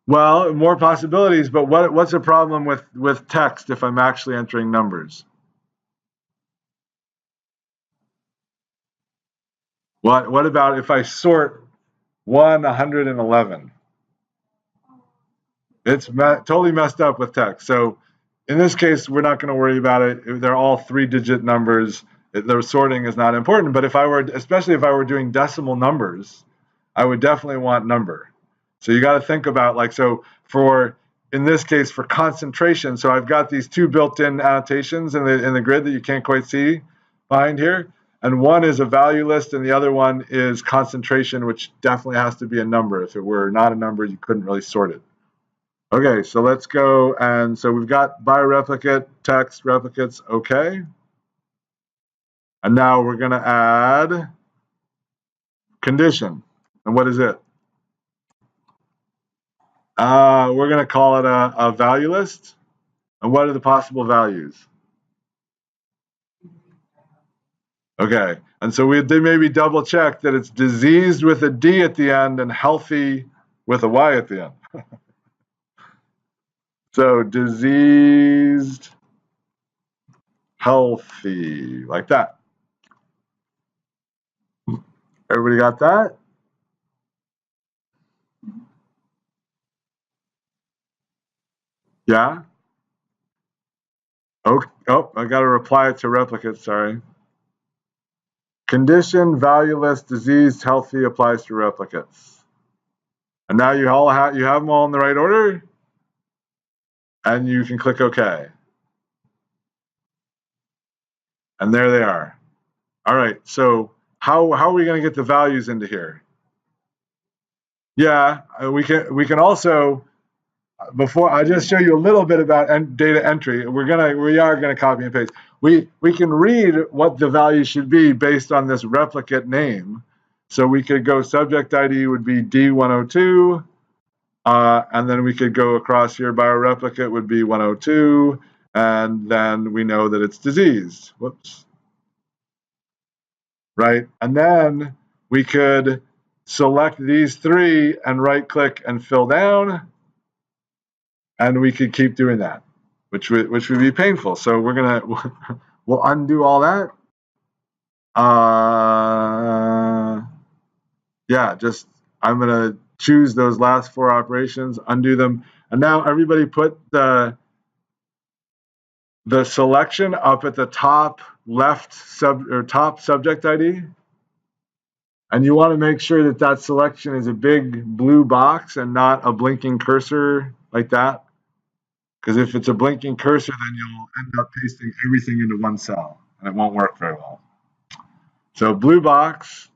Well, more possibilities, but what's the problem with text if I'm actually entering numbers? What about if I sort 111? It's totally messed up with text. So in this case, we're not going to worry about it. They're all 3-digit numbers. Their sorting is not important. But if I were, especially if I were doing decimal numbers, I would definitely want number. So you got to think about, like, so for, in this case, for concentration, so I've got these two built-in annotations in the grid that you can't quite see behind here. And one is a value list and the other one is concentration, which definitely has to be a number. If it were not a number, you couldn't really sort it. Okay, so let's go, and so we've got bioreplicate, text, replicates, okay. And now we're going to add condition. And what is it? We're going to call it a value list. And what are the possible values? Okay, and so they maybe double check that it's diseased with a D at the end and healthy with a Y at the end. So diseased, healthy, like that. Everybody got that? Yeah? Oh, I got to reply to replicate, sorry. Condition, valueless, diseased, healthy applies to replicates. And now you have them all in the right order? And you can click OK. And there they are. All right, so how are we going to get the values into here? Yeah, we can also, before I just show you a little bit about data entry, we are gonna copy and paste. We can read what the value should be based on this replicate name. So we could go subject ID would be D102, and then we could go across here, bioreplicate would be 102, and then we know that it's diseased. Whoops. Right, and then we could select these three and right click and fill down, and we could keep doing that, which would be painful. So we'll undo all that. Yeah, just I'm gonna choose those last 4 operations, undo them, and now everybody put the selection up at the top left top subject ID. And you want to make sure that that selection is a big blue box and not a blinking cursor like that. Because if it's a blinking cursor, then you'll end up pasting everything into one cell, and it won't work very well. So blue box,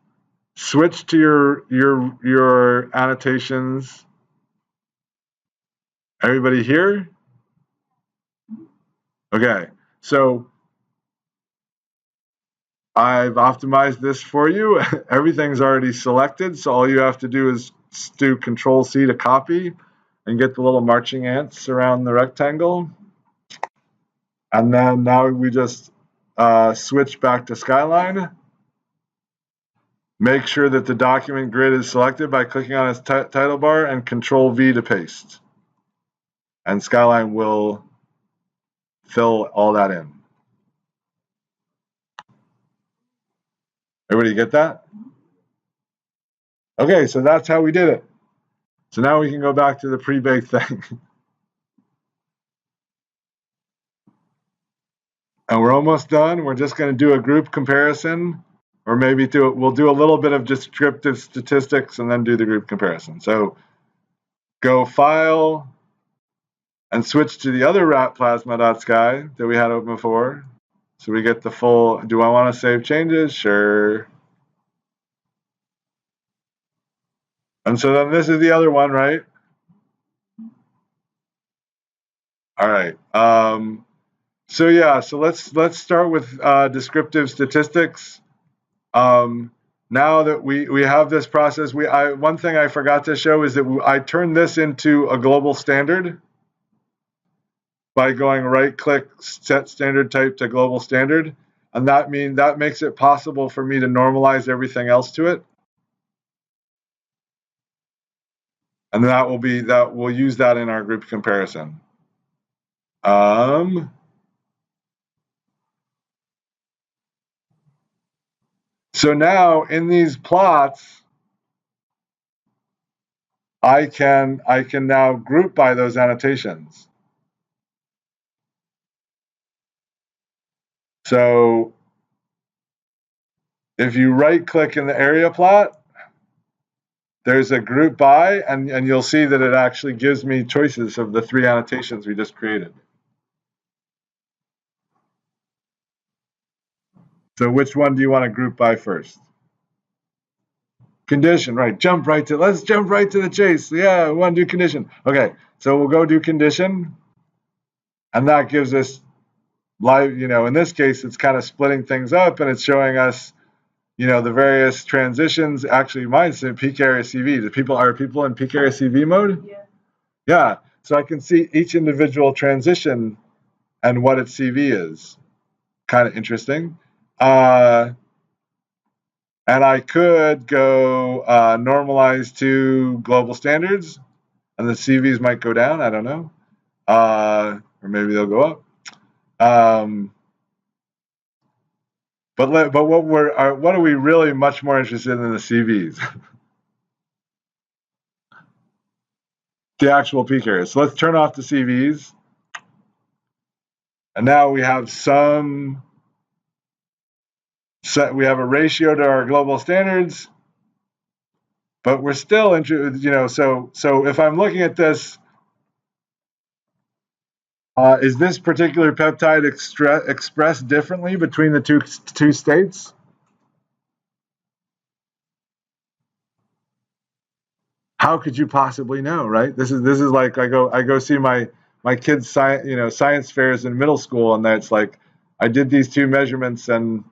switch to your annotations. Everybody here? Okay, so I've optimized this for you. Everything's already selected, so all you have to do is do Control-C to copy and get the little marching ants around the rectangle. And then now we just switch back to Skyline. Make sure that the document grid is selected by clicking on its title bar and Control-V to paste. And Skyline will fill all that in. Everybody get that? Okay, so that's how we did it. So now we can go back to the pre-baked thing. And we're almost done. We're just going to do a group comparison, or maybe we'll do a little bit of descriptive statistics and then do the group comparison. So go File and switch to the other rat plasma.sky that we had open before. So we get the full, do I want to save changes? Sure. And so then this is the other one, right? All right. So yeah, so let's start with descriptive statistics. Now that we have this process, one thing I forgot to show is that I turned this into a global standard by going right-click, set standard type to global standard, and that makes it possible for me to normalize everything else to it, and we'll use that in our group comparison. So now in these plots, I can now group by those annotations. So if you right-click in the area plot, there's a group by, and you'll see that it actually gives me choices of the 3 annotations we just created. So which one do you want to group by first? Condition, right? Let's jump right to the chase. Yeah, we want to do condition. Okay, so we'll go do condition, and that gives us live. In this case, it's kind of splitting things up, and it's showing us, the various transitions. Actually, mine's in peak area CV. Are people in peak area CV mode? Yeah. Yeah. So I can see each individual transition and what its CV is. Kind of interesting. And I could go normalize to global standards, and the CVs might go down. I don't know, or maybe they'll go up. But what are we really much more interested in the CVs? The actual peak areas. So let's turn off the CVs, and now we have we have a ratio to our global standards. But we're still interested, so if I'm looking at this, is this particular peptide expressed differently between the two states? How could you possibly know, right? This is like I go see my kids' science fairs in middle school, and that's like I did these 2 measurements and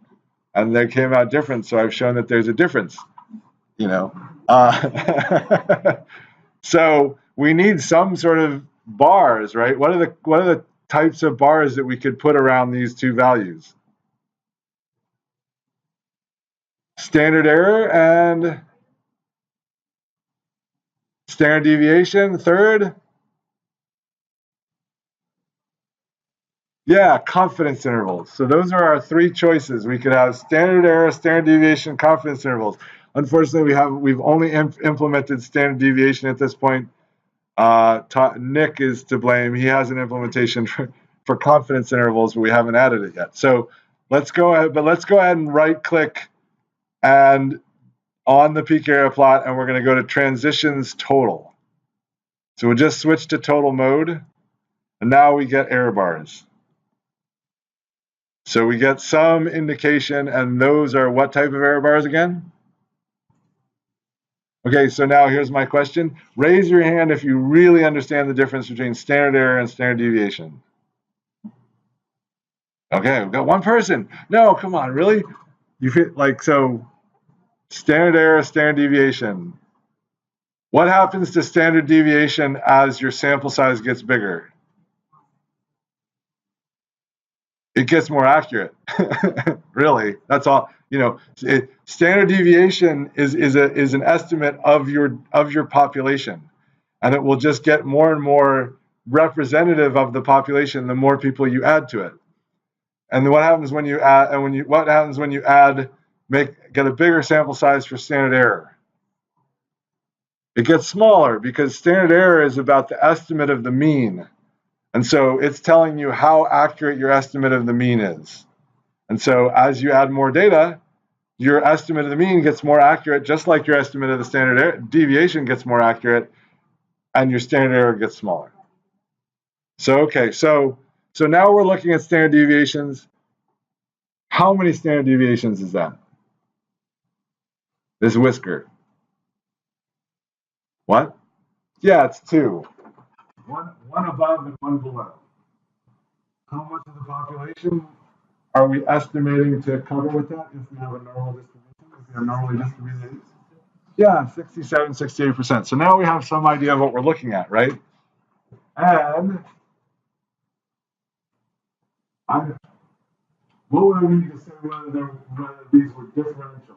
they came out different, so I've shown that there's a difference. So we need some sort of bars, right? What are the types of bars that we could put around these 2 values? Standard error and standard deviation. Third, yeah, confidence intervals. So those are our 3 choices. We could have standard error, standard deviation, confidence intervals. Unfortunately, we've only implemented standard deviation at this point. Nick is to blame. He has an implementation for confidence intervals, but we haven't added it yet. So let's go ahead and right-click and on the peak area plot, and we're going to go to transitions total. So we'll just switch to total mode, and now we get error bars. So we get some indication, and those are what type of error bars again? Okay, so now here's my question. Raise your hand if you really understand the difference between standard error and standard deviation. Okay, we've got 1 person. No, come on, really? You hit so standard error, standard deviation. What happens to standard deviation as your sample size gets bigger? It gets more accurate. Really, that's all. Standard deviation is an estimate of your population, and it will just get more and more representative of the population the more people you add to it. And what happens when you add? What happens when you add? Get a bigger sample size for standard error? It gets smaller because standard error is about the estimate of the mean. And so it's telling you how accurate your estimate of the mean is. And so as you add more data, your estimate of the mean gets more accurate, just like your estimate of the standard deviation gets more accurate, and your standard error gets smaller. So, okay, so now we're looking at standard deviations. How many standard deviations is that? This whisker. What? Yeah, it's 2. One above and 1 below. how much of the population are we estimating to cover with that if we have a normal distribution, if we have normally distributed? Yeah, 67, 68%. So now we have some idea of what we're looking at, right? And what would I need to say whether these were differential?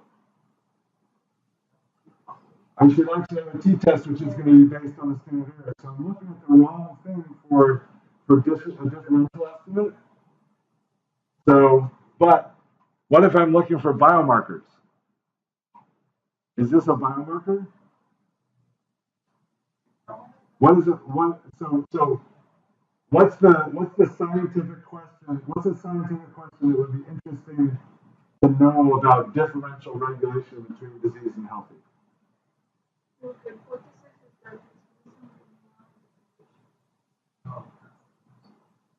I should actually have a t-test, which is going to be based on the standard error. So I'm looking at the wrong thing for a differential estimate. So, but what if I'm looking for biomarkers? Is this a biomarker? What is it? So what's the scientific question? What's a scientific question that would be interesting to know about differential regulation between disease and healthy?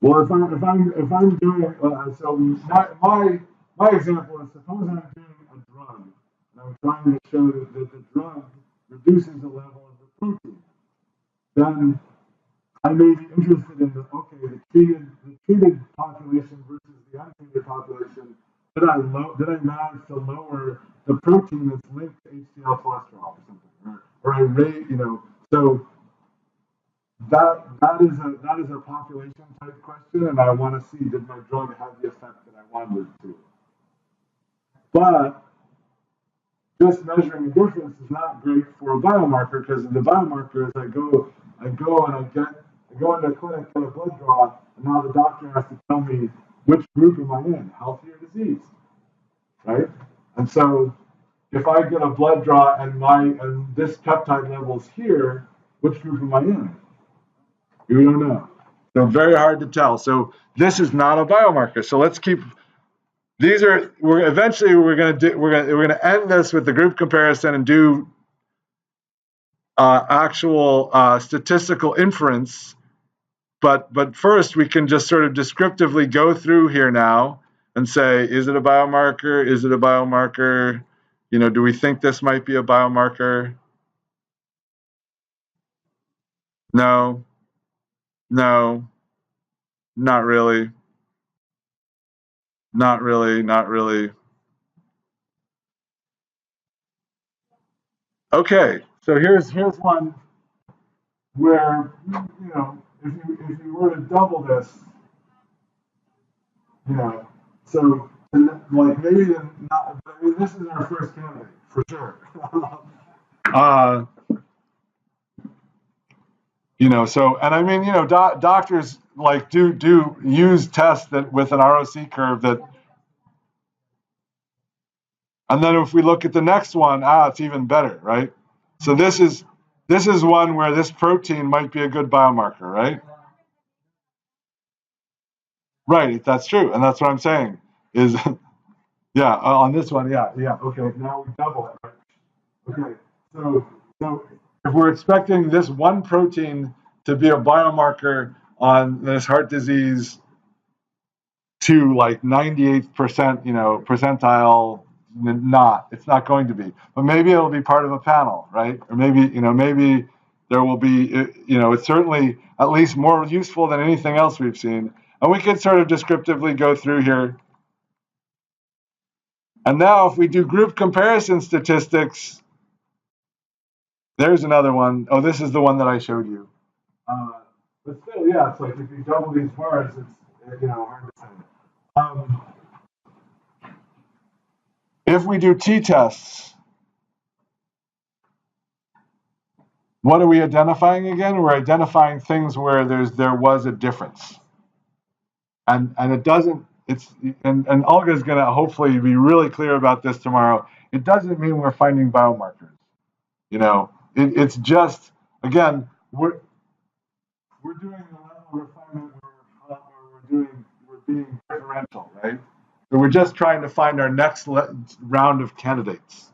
Well, if I'm doing so my example is, suppose I'm doing a drug and I'm trying to show that the drug reduces the level of the protein, then I may be interested in the treated population versus the untreated population. Did I manage to lower the protein that's linked to HDL cholesterol or something, or I rate, so that is a population type question, and I want to see, did my drug have the effect that I wanted it to. But just measuring a difference is not great for a biomarker, because the biomarker is I go into a clinic, get a blood draw, and now the doctor has to tell me which group am I in, healthy or diseased, right? And so if I get a blood draw and this peptide level is here, which group am I in? We don't know. So very hard to tell. So this is not a biomarker. So let's keep. We're going to end this with the group comparison and do actual statistical inference. But first, we can just sort of descriptively go through here now and say, is it a biomarker? Is it a biomarker? Do we think this might be a biomarker? No, not really. Not really. Okay, so here's one where, if you were to double this, so like maybe not. I mean, this is our first candidate for sure. So, and I mean, doctors like do use tests that with an ROC curve that, and then if we look at the next one, it's even better, right? So this is one where this protein might be a good biomarker, right? Right, that's true, and that's what I'm saying is, yeah, on this one, yeah, okay, now we double it, right? Okay, so if we're expecting this one protein to be a biomarker on this heart disease to like 98%, percentile, it's not going to be, but maybe it'll be part of a panel, right? Or maybe there will be, it's certainly at least more useful than anything else we've seen. And we could sort of descriptively go through here. And now if we do group comparison statistics, there's another one. Oh, this is the one that I showed you. But still, yeah, it's like if you double these bars, it's hard to say. If we do t-tests, what are we identifying again? We're identifying things where there was a difference. And it doesn't, and Olga's going to hopefully be really clear about this tomorrow. It doesn't mean we're finding biomarkers. It's just, again, we're doing the level of refinement where we're being differential, right? So we're just trying to find our next round of candidates.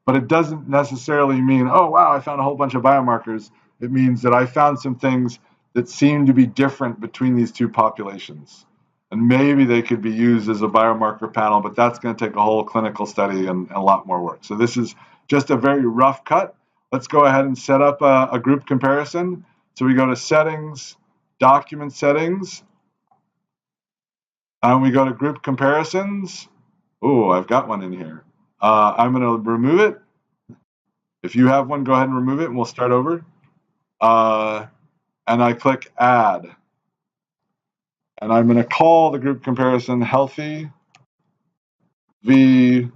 But it doesn't necessarily mean, oh, wow, I found a whole bunch of biomarkers. It means that I found some things that seem to be different between these two populations. And maybe they could be used as a biomarker panel, but that's going to take a whole clinical study and a lot more work. So this is just a very rough cut. Let's go ahead and set up a group comparison. So we go to Settings, Document Settings. And we go to group comparisons. Oh, I've got one in here. I'm going to remove it. If you have one, go ahead and remove it, and we'll start over. And I click add. And I'm going to call the group comparison healthy v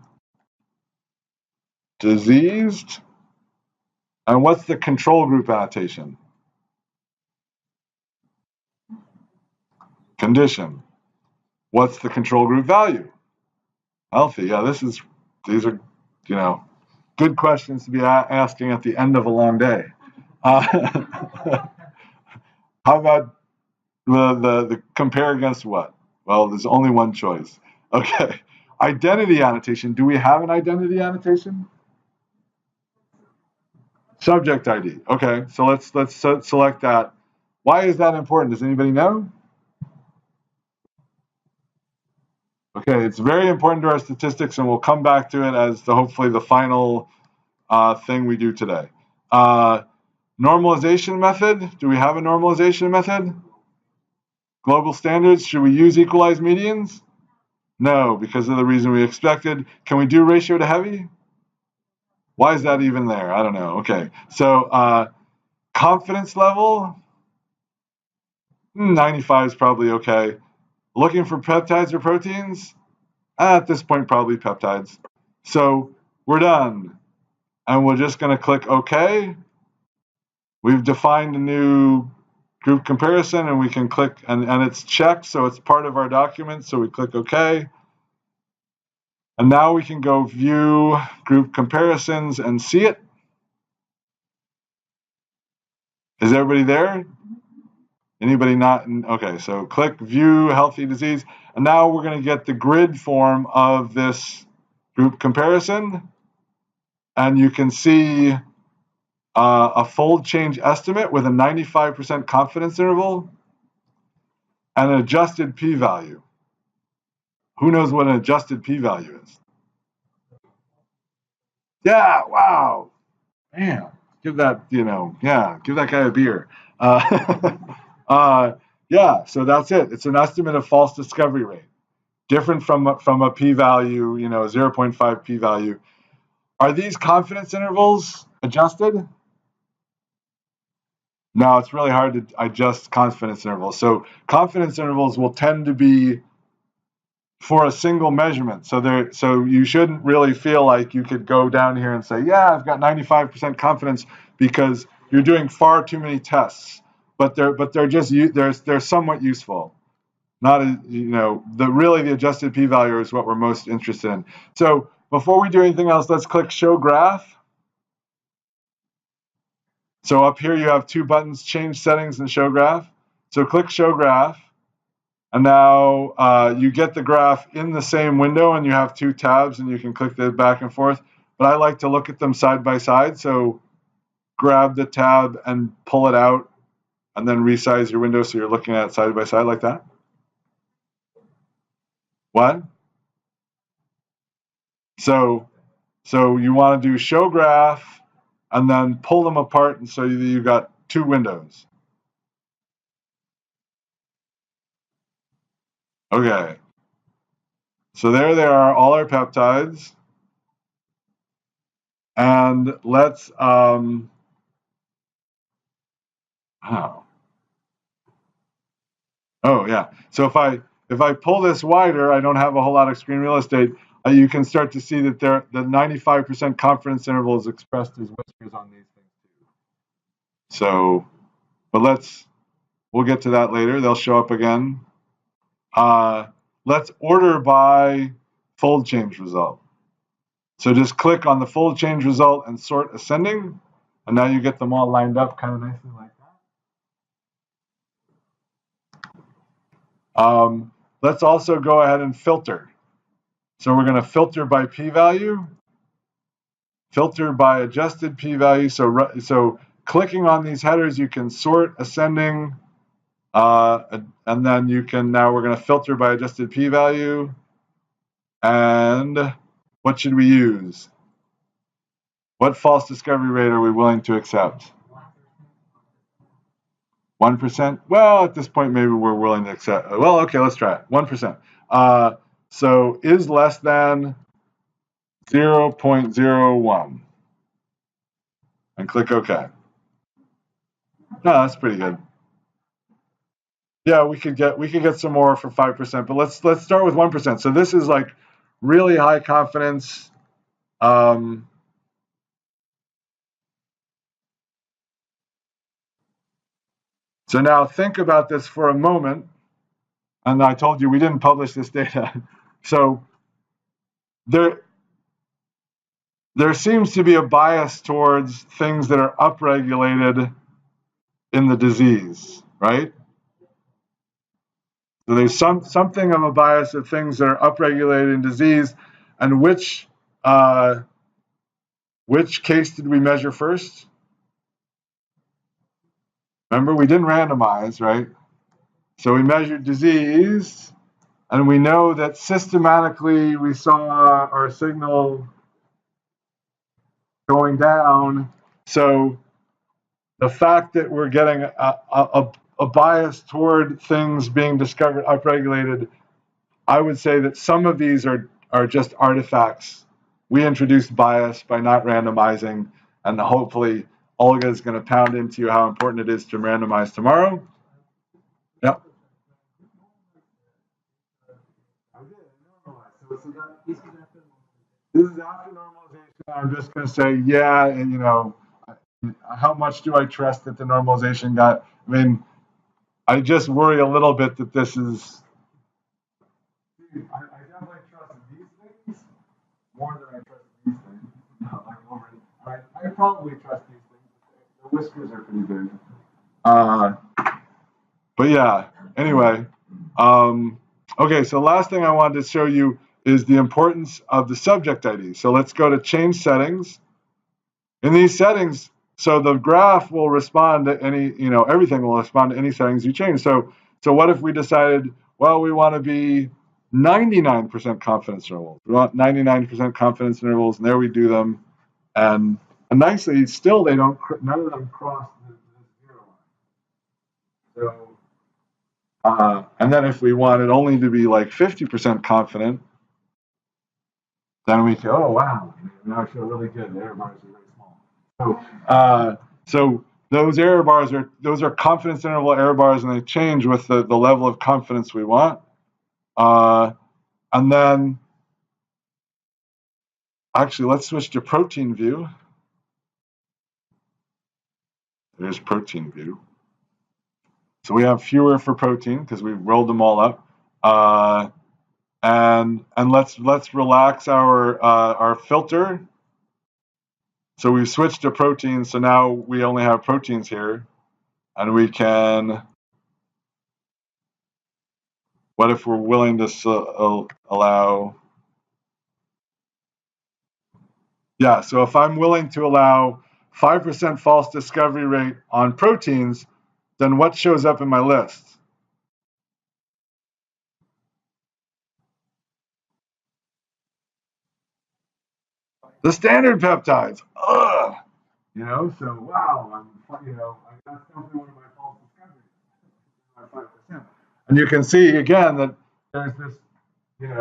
diseased. And what's the control group annotation? Condition. What's the control group value? Healthy. Yeah, these are, good questions to be asking at the end of a long day. How about the compare against what? Well, there's only one choice. Okay. Identity annotation. Do we have an identity annotation? Subject ID. Okay, so let's select that. Why is that important? Does anybody know? Okay, it's very important to our statistics, and we'll come back to it as hopefully the final thing we do today. Normalization method. Do we have a normalization method? Global standards. Should we use equalized medians? No, because of the reason we expected. Can we do ratio to heavy? Why is that even there? I don't know. Okay, so confidence level, 95 is probably okay. Looking for peptides or proteins? At this point, probably peptides. So we're done. And we're just going to click OK. We've defined a new group comparison, and we can click, and it's checked, so it's part of our document. So we click OK. And now we can go view group comparisons and see it. Is everybody there? Anybody not? Okay, so click view healthy disease. And now we're going to get the grid form of this group comparison. And you can see a fold change estimate with a 95% confidence interval and an adjusted p-value. Who knows what an adjusted p-value is? Yeah, wow. Man, give that, give that guy a beer. Yeah, so that's it. It's an estimate of false discovery rate. Different from a p-value, 0.5 p-value. Are these confidence intervals adjusted? No, it's really hard to adjust confidence intervals. So confidence intervals will tend to be for a single measurement. So you shouldn't really feel like you could go down here and say, yeah, I've got 95% confidence, because you're doing far too many tests. But they're somewhat useful. Not the adjusted p-value is what we're most interested in. So before we do anything else, let's click show graph. So up here you have two buttons, change settings and show graph. So click show graph. And now you get the graph in the same window, and you have two tabs, and you can click it back and forth. But I like to look at them side by side. So grab the tab and pull it out, and then resize your window so you're looking at it side by side like that. What? So you want to do show graph and then pull them apart, and so you've got two windows. Okay. So there they are, all our peptides. And let's Oh yeah. So if I pull this wider, I don't have a whole lot of screen real estate. You can start to see that the 95% confidence interval is expressed as whiskers on these things too. So, but we'll get to that later. They'll show up again. Let's order by fold change result. So just click on the fold change result and sort ascending, and now you get them all lined up kind of nicely like that. Let's also go ahead and filter. So we're going to filter by p-value, filter by adjusted p-value. So clicking on these headers, you can sort ascending, and then we're going to filter by adjusted p-value. And what should we use? What false discovery rate are we willing to accept? 1%? Well, at this point, maybe we're willing to accept. Well, okay, let's try it. 1%. So is less than 0.01. And click OK. No, that's pretty good. Yeah, we could get some more for 5%, but let's start with 1%. So this is like really high confidence. So now think about this for a moment. And I told you we didn't publish this data. So there seems to be a bias towards things that are upregulated in the disease, right? So there's something of a bias of things that are upregulated in disease. And which case did we measure first? Remember, we didn't randomize, right? So we measured disease, and we know that systematically we saw our signal going down. So the fact that we're getting a bias toward things being discovered upregulated, I would say that some of these are just artifacts. We introduced bias by not randomizing, and hopefully Olga is going to pound into you how important it is to randomize tomorrow. Yeah. This is after normalization. I'm just going to say, yeah, and how much do I trust that the normalization got? I mean, I just worry a little bit that this is. I definitely trust these things more than I trust these things. I probably trust these things. The whiskers are pretty big. But yeah, anyway. Okay, so last thing I wanted to show you is the importance of the subject ID. So let's go to change settings. In these settings, so the graph will respond to any, everything will respond to any settings you change. So what if we decided, well, we want to be 99% confidence intervals. We want 99% confidence intervals, and there we do them. And nicely, still none of them cross the 0 line. So, and then if we wanted only to be like 50% confident, then we go, oh wow, now I feel really good. The error bars are really small. So those error bars are confidence interval error bars, and they change with the level of confidence we want. And then, actually, let's switch to protein view. There's protein view. So we have fewer for protein because we rolled them all up. And let's relax our filter. So we've switched to proteins. So now we only have proteins here, and we can. What if we're willing to allow? Yeah. So if I'm willing to allow 5% false discovery rate on proteins, then what shows up in my list? The standard peptides. Ugh. So wow, that's definitely one of my false discoveries. 5%. And you can see again that there's this, it's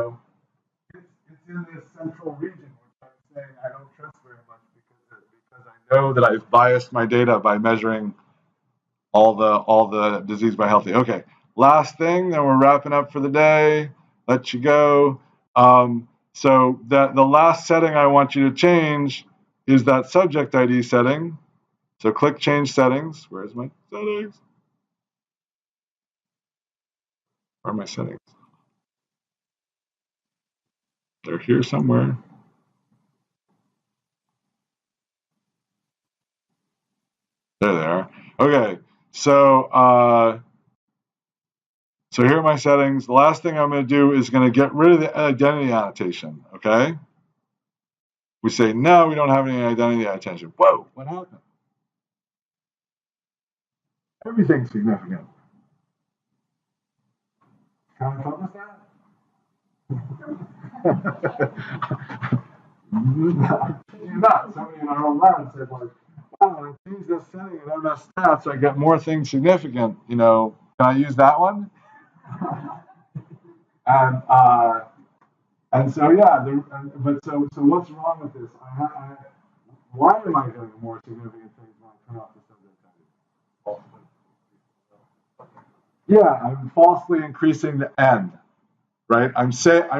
in this central region, which I'm saying I don't trust very much because I know that I've biased my data by measuring all the disease by healthy. Okay, last thing, then we're wrapping up for the day. Let you go. So that the last setting I want you to change is that subject ID setting. So click change settings. Where's my settings? Where are my settings? They're here somewhere. There they are. Okay, so here are my settings. The last thing I'm going to do is going to get rid of the identity annotation, okay? We say, no, we don't have any identity annotation. Whoa, what happened? Everything's significant. Can I publish that? You're not. Somebody in our own lab said, like, when I change this setting in MS Stats, I get more things significant. You know, can I use that one? And so yeah, so what's wrong with this? Why am I getting more significant things when I turn off the subject heading? Yeah, I'm falsely increasing the n, right? I'm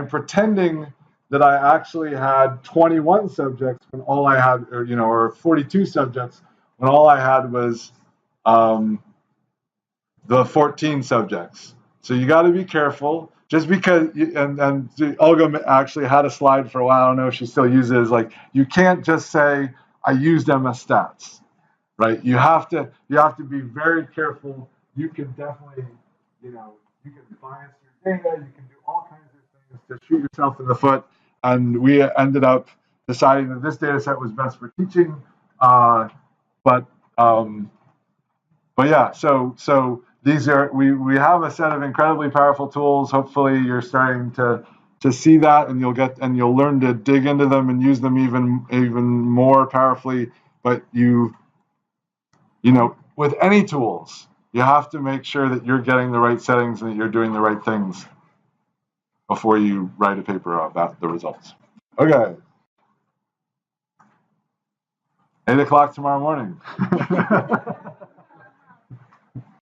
pretending that I actually had 21 subjects when all I had, or 42 subjects when all I had was the 14 subjects. So you got to be careful. Just because, and Olga actually had a slide for a while. I don't know if she still uses. Like, you can't just say I used MS Stats, right? You have to be very careful. You can definitely, you can bias your data. You can do all kinds of things to shoot yourself in the foot. And we ended up deciding that this data set was best for teaching. But yeah, so these are we have a set of incredibly powerful tools. Hopefully, you're starting to see that, and you'll learn to dig into them and use them even more powerfully. But with any tools, you have to make sure that you're getting the right settings and that you're doing the right things before you write a paper about the results. Okay. 8 o'clock tomorrow morning.